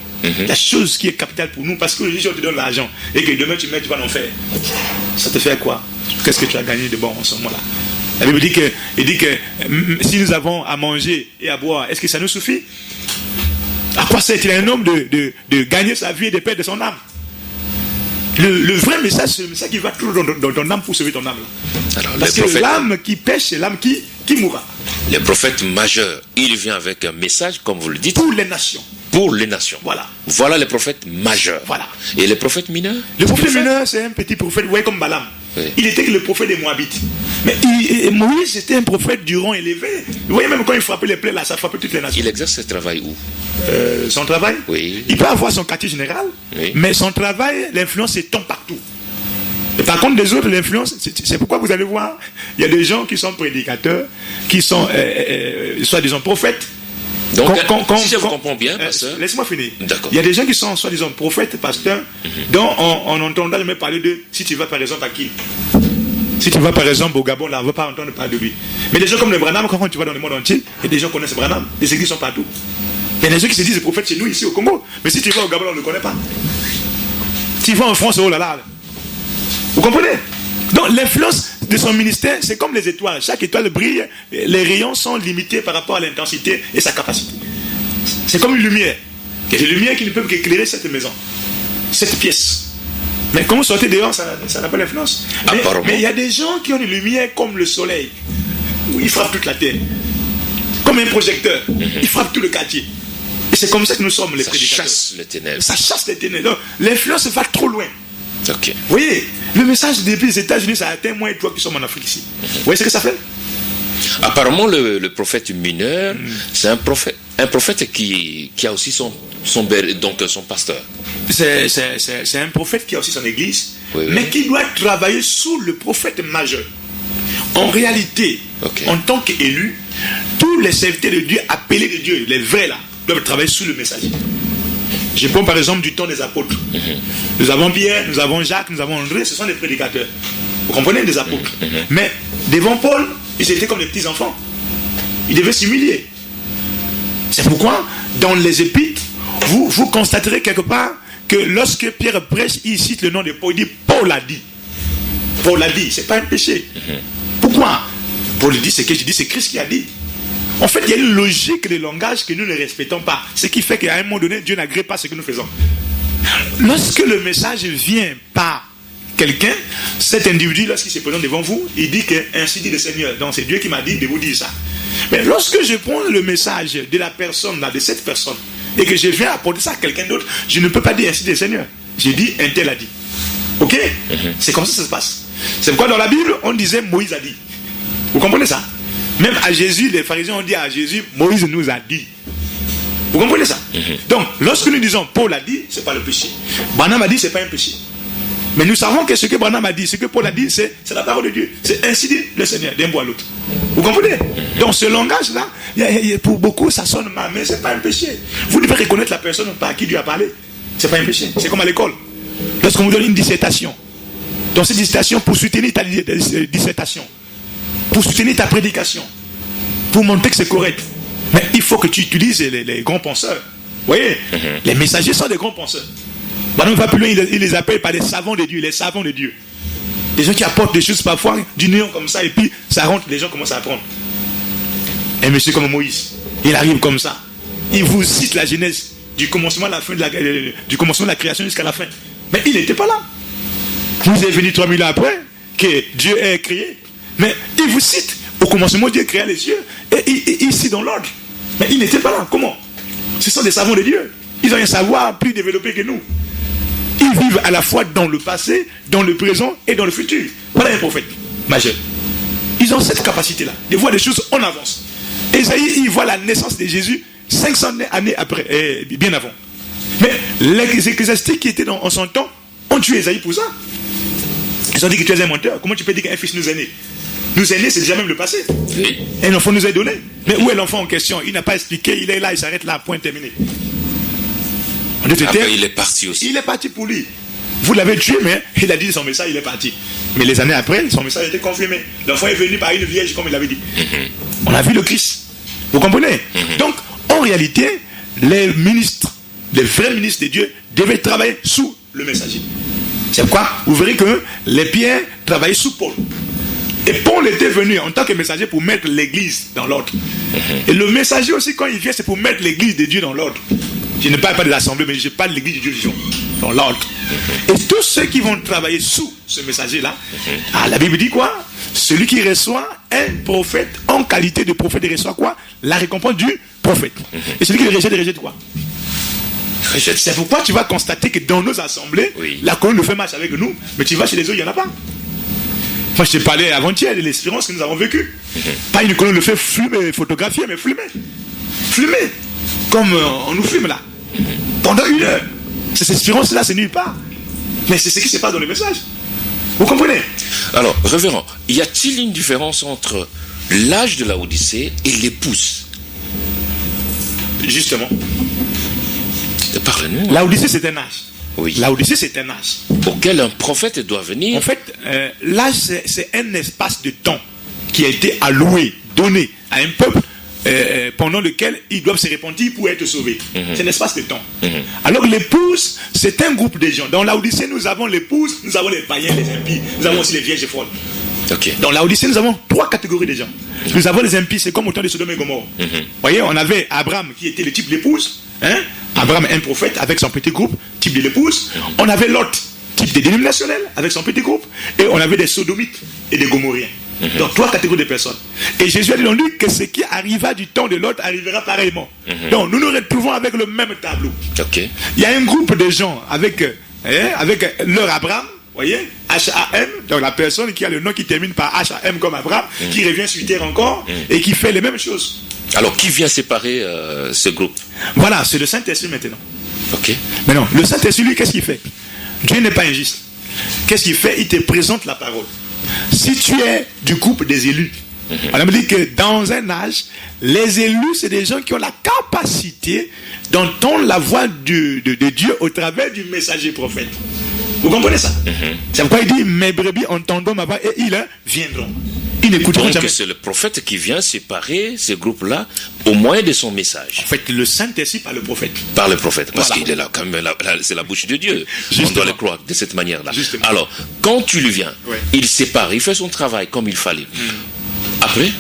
La chose qui est capitale pour nous, parce que si on te donne l'argent et que demain tu vas en faire, ça te fait quoi? Qu'est-ce que tu as gagné de bon en ce moment-là? La Bible dit que si nous avons à manger et à boire, est-ce que ça nous suffit? À quoi sert-il un homme de gagner sa vie et de perdre son âme? Le vrai message, c'est le message qui va toujours dans ton âme pour sauver ton âme. Alors, parce que l'âme qui pêche, c'est l'âme qui mourra. Le prophète majeur, il vient avec un message, comme vous le dites. Pour les nations. Pour les nations. Voilà. Voilà le prophète majeur. Voilà. Et le prophète mineur? Le prophète mineur, c'est un petit prophète, vous voyez, comme Balaam. Oui. Il était que le prophète des Moabites. Mais Moïse était un prophète du rang élevé. Vous voyez, même quand il frappait les plaies, là, ça frappait toutes les nations. Il exerce ce travail où? Son travail? Oui. Il peut avoir son quartier général, oui. Mais son travail, l'influence s'étend partout. Et par contre, les autres, l'influence, c'est pourquoi vous allez voir, il y a des gens qui sont prédicateurs, qui sont soi-disant prophètes. Donc, si je vous comprends bien, pasteur. Laisse-moi finir. D'accord. Il y a des gens qui sont soi-disant prophètes, pasteurs, dont on entendra jamais parler de si tu vas par exemple à qui. Si tu vas par exemple au Gabon, là, on ne va pas entendre parler de lui. Mais des gens comme le Branham, quand tu vas dans le monde entier, et des gens connaissent Branham, les églises sont partout. Il y a des gens qui se disent prophètes chez nous, ici au Congo. Mais si tu vas au Gabon, on ne le connaît pas. Si tu vas en France, oh là là. Vous comprenez? Donc l'influence de son ministère, c'est comme les étoiles. Chaque étoile brille, les rayons sont limités par rapport à l'intensité et sa capacité. C'est comme une lumière. Il y a des lumières qui ne peuvent qu'éclairer cette maison, cette pièce. Mais quand vous sortez dehors, ça n'a pas d'influence. Mais il y a des gens qui ont une lumière comme le soleil. Il frappe toute la terre. Comme un projecteur. Il frappe tout le quartier. Et c'est comme ça que nous sommes les prédicateurs. Ça chasse les ténèbres. Ça chasse les ténèbres. Donc l'influence va trop loin. Okay. Vous voyez, le message depuis les États-Unis, ça a atteint moi et toi qui sommes en Afrique ici. Vous voyez ce que ça fait? Apparemment, le prophète mineur, c'est un prophète qui a aussi son pasteur. C'est un prophète qui a aussi son église, oui. Mais qui doit travailler sous le prophète majeur. En réalité, en tant qu'élu, tous les serviteurs de Dieu, appelés de Dieu, les vrais là, doivent travailler sous le messager. Je prends par exemple du temps des apôtres. Nous avons Pierre, nous avons Jacques, nous avons André, ce sont des prédicateurs. Vous comprenez, des apôtres. Mais devant Paul, ils étaient comme des petits enfants. Ils devaient s'humilier. C'est pourquoi, dans les épîtres, vous constaterez quelque part que lorsque Pierre prêche, il cite le nom de Paul, il dit Paul a dit. Paul a dit, c'est pas un péché. Pourquoi? Paul dit, c'est que je dis, c'est Christ qui a dit. En fait, il y a une logique de langage que nous ne respectons pas. Ce qui fait qu'à un moment donné, Dieu n'agrée pas ce que nous faisons. Lorsque le message vient par quelqu'un, cet individu, lorsqu'il se présente devant vous, il dit que ainsi dit le Seigneur. Donc c'est Dieu qui m'a dit de vous dire ça. Mais lorsque je prends le message de la personne, là, de cette personne, et que je viens apporter ça à quelqu'un d'autre, je ne peux pas dire ainsi dit le Seigneur. J'ai dit un tel a dit. Ok? C'est comme ça que ça se passe. C'est pourquoi dans la Bible, on disait Moïse a dit. Vous comprenez ça? Même à Jésus, les pharisiens ont dit à Jésus, Moïse nous a dit. Vous comprenez ça? Donc, lorsque nous disons Paul a dit, ce n'est pas le péché. Branham a dit, ce n'est pas un péché. Mais nous savons que ce que Branham a dit, ce que Paul a dit, c'est la parole de Dieu. C'est ainsi dit le Seigneur, d'un bout à l'autre. Vous comprenez? Donc, ce langage-là, pour beaucoup, ça sonne mal, mais ce n'est pas un péché. Vous devez reconnaître la personne par qui Dieu a parlé. Ce n'est pas un péché. C'est comme à l'école. Lorsqu'on vous donne une dissertation, dans cette dissertation, pour soutenir ta dissertation, pour soutenir ta prédication, pour montrer que c'est correct. Mais il faut que tu utilises les grands penseurs. Vous voyez, les messagers sont des grands penseurs. Maintenant, on va plus loin, il les appelle par les savants de Dieu, les savants de Dieu. Des gens qui apportent des choses parfois du néant comme ça, et puis ça rentre, les gens commencent à apprendre. Un monsieur comme Moïse, il arrive comme ça. Il vous cite la Genèse, du commencement à la fin du commencement de la création jusqu'à la fin. Mais il n'était pas là. Vous êtes venu 3000 ans après que Dieu ait créé. Mais il vous cite, au commencement Dieu créa les cieux, et ici dans l'ordre. Mais il n'était pas là. Comment? Ce sont des savants de Dieu. Ils ont un savoir plus développé que nous. Ils vivent à la fois dans le passé, dans le présent et dans le futur. Voilà un prophète majeur. Ils ont cette capacité-là de voir des choses en avance. Ésaïe, il voit la naissance de Jésus 500 années après, bien avant. Mais les ecclésiastiques qui étaient en son temps ont tué Ésaïe pour ça. Ils ont dit que tu es un menteur. Comment tu peux dire qu'un fils nous est né? Nous est né, c'est déjà même le passé. Un enfant nous est donné. Mais où est l'enfant en question? Il n'a pas expliqué, il est là, il s'arrête là, point terminé. Après, il est parti aussi. Il est parti pour lui. Vous l'avez tué, mais il a dit son message, il est parti. Mais les années après, son message a été confirmé. L'enfant est venu par une vierge, comme il avait dit. On a vu le Christ. Vous comprenez? Donc, en réalité, les ministres, les vrais ministres de Dieu, devaient travailler sous le messager. C'est pourquoi vous verrez que les Pierres travaillaient sous Paul. Et Paul était venu en tant que messager pour mettre l'église dans l'ordre. Et le messager aussi, quand il vient, c'est pour mettre l'église de Dieu dans l'ordre. Je ne parle pas de l'assemblée, mais je parle de l'église du Dieu vivant, dans l'ordre. Et tous ceux qui vont travailler sous ce messager-là, la Bible dit quoi? Celui qui reçoit un prophète en qualité de prophète, il reçoit quoi? La récompense du prophète. Et celui qui le rejette, il rejette quoi? C'est pourquoi tu vas constater que dans nos assemblées, la colonne de feu marche avec nous, mais tu vas chez les autres, il n'y en a pas. Moi, je t'ai parlé avant-hier de l'expérience que nous avons vécue. Pas une colonne de feu fumée, photographiée, mais fumée. Fumée. Comme on nous fume là. Pendant 1 heure. Cette expérience-là, c'est nulle part. Mais c'est ce qui se passe dans le message. Vous comprenez? Alors, révérend, y a-t-il une différence entre l'âge de la Odyssée et l'épouse? Justement. Parle-nous. La Odyssée, c'est un âge. Oui. La Odyssée, c'est un âge. Auquel un prophète doit venir. En fait, l'âge, c'est un espace de temps qui a été alloué, donné à un peuple pendant lequel ils doivent se repentir pour être sauvés. C'est un espace de temps. Alors l'épouse, c'est un groupe de gens. Dans la Odyssée, nous avons l'épouse, nous avons les païens, les impies, nous avons aussi les vierges folles. Dans la Odyssée, nous avons 3 catégories de gens. Nous avons les impies, c'est comme au temps de Sodome et Gomorrhe. Voyez, on avait Abraham qui était le type d'épouse. Abraham, un prophète avec son petit groupe, type de l'épouse. On avait Lot, type des dénominationnels, avec son petit groupe. Et on avait des sodomites et des gomorriens. Donc 3 catégories de personnes. Et Jésus a dit que ce qui arriva du temps de Lot arrivera pareillement. Donc nous nous retrouvons avec le même tableau. Il y a un groupe de gens avec leur Abraham. Voyez, H-A-M, donc la personne qui a le nom qui termine par H-A-M comme Abraham, qui revient sur terre encore et qui fait les mêmes choses. Alors, qui vient séparer ce groupe? Voilà, c'est le Saint-Esprit maintenant. Mais non, le Saint-Esprit, lui, qu'est-ce qu'il fait? Dieu n'est pas injuste. Qu'est-ce qu'il fait? Il te présente la parole. Si tu es du groupe des élus, on me dit que dans un âge, les élus, c'est des gens qui ont la capacité d'entendre la voix de Dieu au travers du messager prophète. Vous comprenez ça? C'est pourquoi il dit, mes brebis entendront ma voix et ils viendront. Ils n'écouteront jamais. Donc c'est le prophète qui vient séparer ces groupes-là au moyen de son message. En fait, le Saint-Esprit par le prophète. Par le prophète, parce qu'il est là, quand même, c'est la bouche de Dieu. Justement. On doit le croire de cette manière-là. Justement. Alors, quand tu lui viens, il sépare, il fait son travail comme il fallait. Après?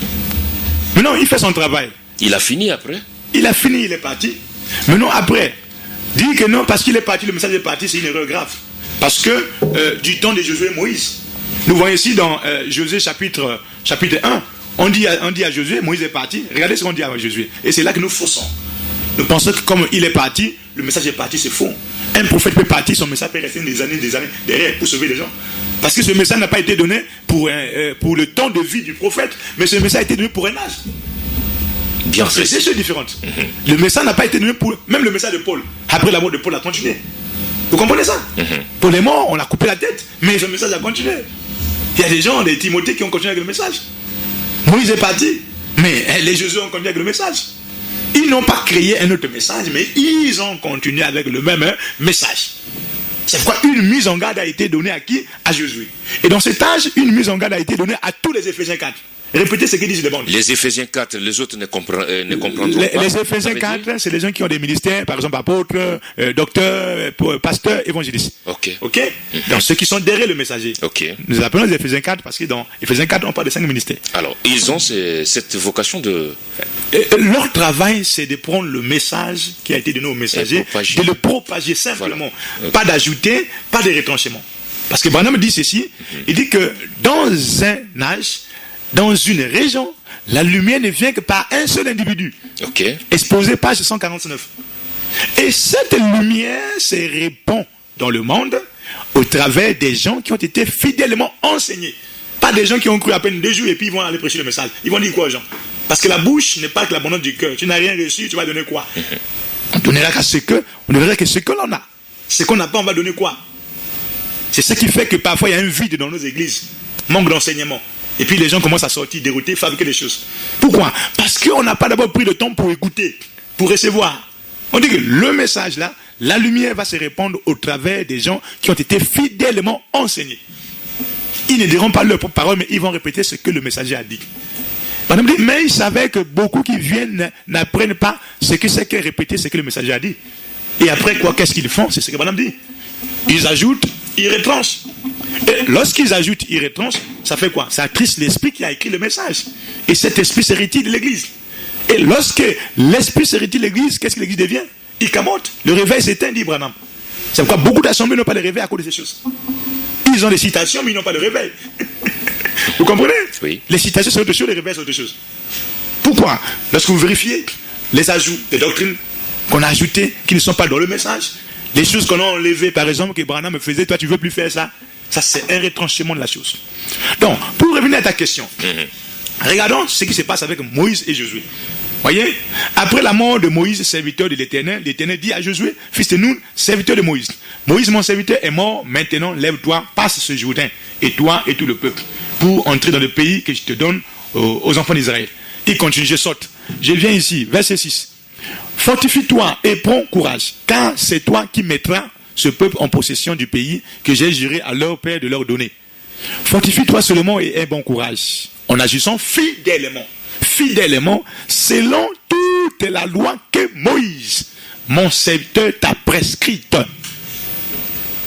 Mais non, il fait son travail. Il a fini après? Il a fini, il est parti. Mais non, après, dire que non, parce qu'il est parti, le message est parti, c'est une erreur grave. Parce que du temps de Josué et Moïse, nous voyons ici dans Josué chapitre 1, on dit à Josué, Moïse est parti. Regardez ce qu'on dit à Josué. Et c'est là que nous faussons. Nous pensons que comme il est parti, le message est parti, c'est faux. Un prophète peut partir, son message peut rester des années derrière pour sauver les gens. Parce que ce message n'a pas été donné pour le temps de vie du prophète, mais ce message a été donné pour un âge. Bien fait. C'est des choses différentes. Le message n'a pas été donné pour... Même le message de Paul, après la mort de Paul, a continué. Vous comprenez ça? Paul est mort, on a coupé la tête, mais ce message a continué. Il y a des gens, des Timothée, qui ont continué avec le message. Moïse est parti, mais les Josué ont continué avec le message. Ils n'ont pas créé un autre message, mais ils ont continué avec le même message. C'est pourquoi une mise en garde a été donnée à qui? À Josué. Et dans cet âge, une mise en garde a été donnée à tous les Éphésiens 4. Répétez ce que disent les bandes. Les Éphésiens 4, les autres ne comprendront pas. Les Éphésiens 4, c'est les gens qui ont des ministères, par exemple apôtres, docteurs, pasteurs, évangélistes. Ok. Donc ceux qui sont derrière le messager. Nous appelons les Éphésiens 4 parce que dans Éphésiens 4, on parle de 5 ministères. Alors, ils ont cette vocation de... Leur travail, c'est de prendre le message qui a été donné au messager, de le propager simplement. Voilà. Pas d'ajouter, pas de retranchement. Parce que Branham dit ceci, il dit que dans un âge, dans une région, la lumière ne vient que par un seul individu. Exposé page 149. Et cette lumière se répand dans le monde au travers des gens qui ont été fidèlement enseignés. Pas des gens qui ont cru à peine 2 jours et puis ils vont aller prêcher le message. Ils vont dire quoi aux gens? Parce que la bouche n'est pas que l'abondance du cœur. Tu n'as rien reçu, tu vas donner quoi? On donnera qu'à ce que, on ne donnera que ce que l'on a. Ce qu'on n'a pas, on va donner quoi? C'est ce qui fait que parfois il y a un vide dans nos églises. Manque d'enseignement. Et puis les gens commencent à sortir, dérouter, fabriquer des choses. Pourquoi? Parce qu'on n'a pas d'abord pris le temps pour écouter, pour recevoir. On dit que le message là, la lumière va se répandre au travers des gens qui ont été fidèlement enseignés. Ils ne diront pas leur propre parole, mais ils vont répéter ce que le messager a dit. Madame dit, mais ils savaient que beaucoup qui viennent n'apprennent pas ce que c'est que répéter ce que le messager a dit. Et après quoi, qu'est-ce qu'ils font? C'est ce que madame dit. Ils ajoutent, ils retranchent. Et lorsqu'ils ajoutent, ils retranchent, ça fait quoi? Ça attriste l'esprit qui a écrit le message. Et cet esprit se retire de l'église. Et lorsque l'esprit se retire de l'église, qu'est-ce que l'église devient? Ikamote, le réveil s'éteint, dit Branham. C'est pourquoi beaucoup d'assemblées n'ont pas de réveil à cause de ces choses. Ils ont des citations, mais ils n'ont pas de réveil. Vous comprenez? Oui. Les citations sont autre chose, les réveils sont autre chose. Pourquoi? Lorsque vous vérifiez les ajouts, les doctrines qu'on a ajoutées, qui ne sont pas dans le message, les choses qu'on a enlevées, par exemple, que Branham me faisait, toi tu ne veux plus faire ça, ça c'est un retranchement de la chose. Donc, pour revenir à ta question, regardons ce qui se passe avec Moïse et Josué. Voyez, après la mort de Moïse, serviteur de l'Éternel, l'Éternel dit à Josué, fils de Nun, serviteur de Moïse. Moïse, mon serviteur, est mort, maintenant lève-toi, passe ce Jourdain, et toi et tout le peuple, pour entrer dans le pays que je te donne aux enfants d'Israël. Il continue, je saute. Je viens ici, verset 6. Fortifie-toi et prends courage, car c'est toi qui mettras ce peuple en possession du pays que j'ai juré à leur père de leur donner. Fortifie-toi seulement et aie bon courage, en agissant fidèlement, selon toute la loi que Moïse, mon serviteur, t'a prescrite.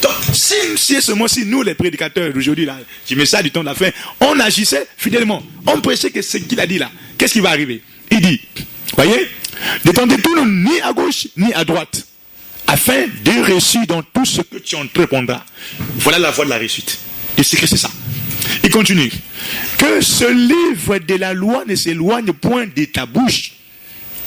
Donc, si nous, les prédicateurs d'aujourd'hui, là, qui mets ça du temps de la fin, on agissait fidèlement, on prêchait que ce qu'il a dit là, qu'est-ce qui va arriver? Il dit, voyez, ne t'en détourne ni à gauche ni à droite, afin de réussir dans tout ce que tu entreprendras. Voilà la voie de la réussite. Le secret, c'est ça. Il continue. Que ce livre de la loi ne s'éloigne point de ta bouche.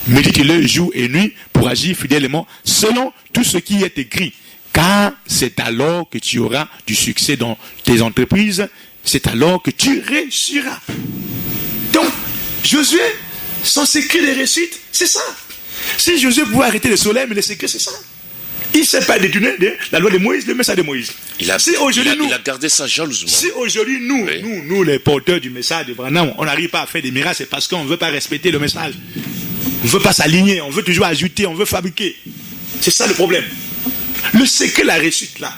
Médite-le jour et nuit pour agir fidèlement selon tout ce qui est écrit. Car c'est alors que tu auras du succès dans tes entreprises. C'est alors que tu réussiras. Donc, Josué, son secret de réussite, c'est ça. Si Josué pouvait arrêter le soleil, mais le secret, c'est ça. Il ne s'est pas détourné de la loi de Moïse, le message de Moïse. Il a gardé ça jalousement. Si aujourd'hui, nous, les porteurs du message de Branham, on n'arrive pas à faire des miracles, c'est parce qu'on ne veut pas respecter le message. On ne veut pas s'aligner, on veut toujours ajouter, on veut fabriquer. C'est ça le problème. Le secret, la réussite, là.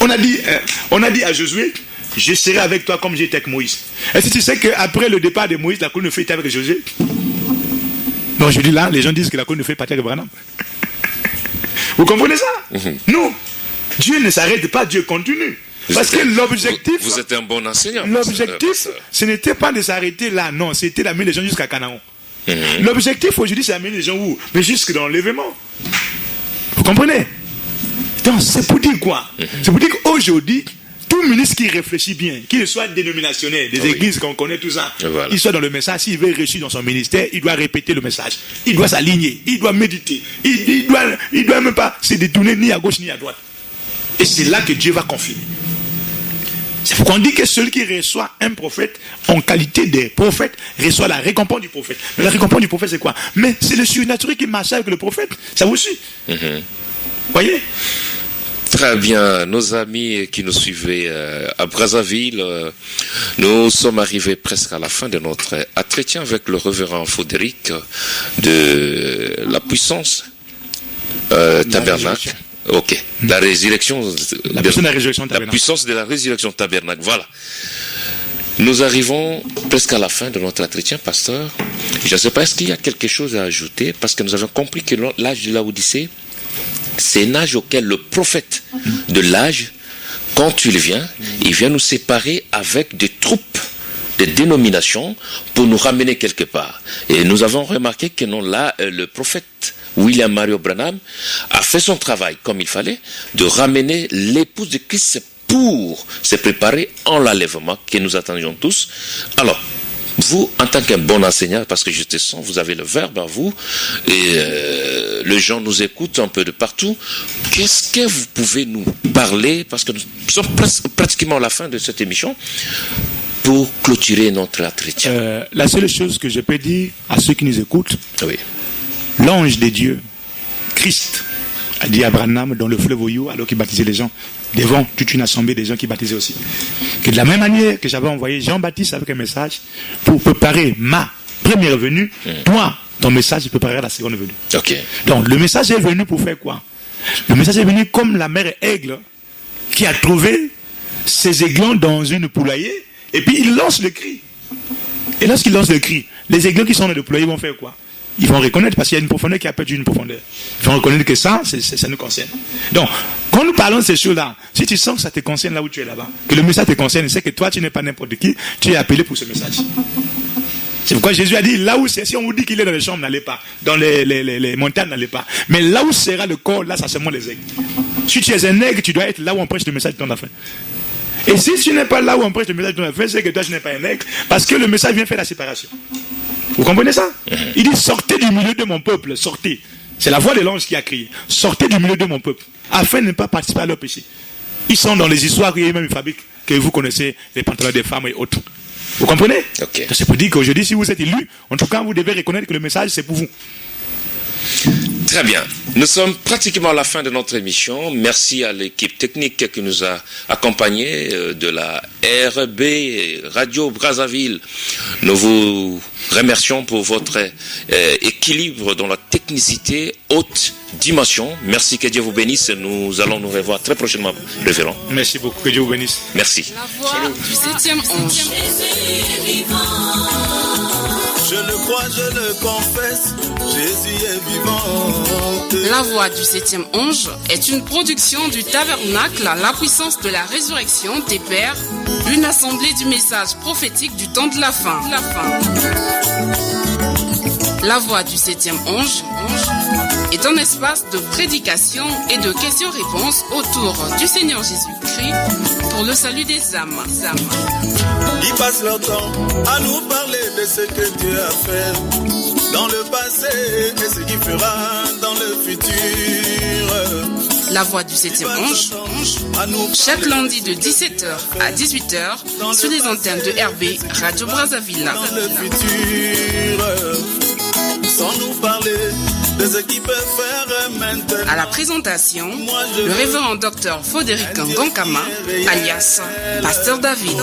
On a dit à Josué, je serai avec toi comme j'étais avec Moïse. Est-ce que tu sais qu'après le départ de Moïse, la colonne de feu était avec Josué? Non, je dis là, les gens disent que la colonne de feu est partie avec Branham. Vous comprenez ça? Non. Dieu ne s'arrête pas, Dieu continue. Parce que l'objectif... Vous êtes un bon enseignant. L'objectif, ce n'était pas de s'arrêter là, non. C'était d'amener les gens jusqu'à Canaan. L'objectif aujourd'hui, c'est d'amener les gens où? Mais jusque dans l'enlèvement. Vous comprenez? Donc, c'est pour dire quoi? C'est pour dire qu'aujourd'hui, tout ministre qui réfléchit bien, qu'il soit dénominationnel, des églises qu'on connaît, tout ça, il soit dans le message, s'il veut réussir dans son ministère, il doit répéter le message. Il doit s'aligner, il doit méditer. Il doit même pas se détourner ni à gauche ni à droite. Et c'est là que Dieu va confirmer. C'est pourquoi on dit que celui qui reçoit un prophète en qualité de prophète reçoit la récompense du prophète. Mais la récompense du prophète, c'est quoi? Mais c'est le surnaturel qui marche avec le prophète. Ça vous suit? Voyez? Très bien, nos amis qui nous suivaient à Brazzaville, nous sommes arrivés presque à la fin de notre entretien avec le révérend Frédéric de la puissance tabernacle. Ok, la résurrection, la puissance de la résurrection tabernacle, voilà. Nous arrivons presque à la fin de notre entretien, pasteur. Je ne sais pas, est-ce qu'il y a quelque chose à ajouter, parce que nous avons compris que l'âge de l'Odyssée, c'est un âge auquel le prophète de l'âge, quand il vient nous séparer avec des troupes, des dénominations, pour nous ramener quelque part. Et nous avons remarqué que non, là, le prophète William Mario Branham a fait son travail comme il fallait, de ramener l'épouse de Christ pour se préparer en l'enlèvement que nous attendions tous. Alors, vous, en tant qu'un bon enseignant, parce que je te sens, vous avez le verbe à vous, et les gens nous écoutent un peu de partout, qu'est-ce que vous pouvez nous parler, parce que nous sommes pratiquement à la fin de cette émission, pour clôturer notre entretien. La seule chose que je peux dire à ceux qui nous écoutent, l'ange de Dieu, Christ, a dit à Branham dans le fleuve Oyou, alors qu'il baptisait les gens, devant toute une assemblée des gens qui baptisaient aussi, que de la même manière que j'avais envoyé Jean-Baptiste avec un message pour préparer ma première venue, toi, ton message préparera la seconde venue. Donc le message est venu pour faire quoi? Le message est venu comme la mère aigle qui a trouvé ses aiglons dans une poulailler, et puis il lance le cri. Et lorsqu'il lance le cri, les aiglons qui sont dans le poulailler vont faire quoi? Ils vont reconnaître, parce qu'il y a une profondeur qui a perdu une profondeur. Ils vont reconnaître que ça nous concerne. Donc, quand nous parlons de ces choses-là, si tu sens que ça te concerne là où tu es là-bas, que le message te concerne, c'est que toi, tu n'es pas n'importe qui, tu es appelé pour ce message. C'est pourquoi Jésus a dit, là où c'est, si on vous dit qu'il est dans les chambres, n'allez pas. Dans les montagnes, n'allez pas. Mais là où sera le corps, là, ça seulement les aigles. Si tu es un aigle, tu dois être là où on prêche le message de ton affaire. Et si tu n'es pas là où on prêche le message de ton affaire, c'est que toi, tu n'es pas un aigle, parce que le message vient faire la séparation. Vous comprenez ça? Il dit, sortez du milieu de mon peuple, sortez. C'est la voix de l'ange qui a crié. Sortez du milieu de mon peuple, afin de ne pas participer à leur péché. Ils sont dans les histoires et même ils fabriquent, que vous connaissez, les pantalons des femmes et autres. Vous comprenez? Okay. C'est pour dire qu'aujourd'hui, si vous êtes élu, en tout cas, vous devez reconnaître que le message, c'est pour vous. Très bien. Nous sommes pratiquement à la fin de notre émission. Merci à l'équipe technique qui nous a accompagnés de la RB Radio Brazzaville. Nous vous remercions pour votre équilibre dans la technicité haute dimension. Merci, que Dieu vous bénisse. Nous allons nous revoir très prochainement, révérend. Merci beaucoup, que Dieu vous bénisse. Merci. La voix du 7e ange. Je le crois, je le confesse, Jésus est vivant. La voix du 7e ange est une production du Tabernacle, la puissance de la résurrection des Pères, une assemblée du message prophétique du temps de la fin. La voix du 7e ange est un espace de prédication et de questions-réponses autour du Seigneur Jésus-Christ pour le salut des âmes. Ils passent leur temps à nous parler de ce que Dieu a fait dans le passé et ce qu'il fera dans le futur. La voix du 7e ange, chaque lundi de 17h à 18h sur les antennes de RB Radio Brazzaville. Dans le futur, sans nous parler de ce qu'il peut faire maintenant. À la présentation, le révérend docteur Foderic Ngankama, alias Pasteur David.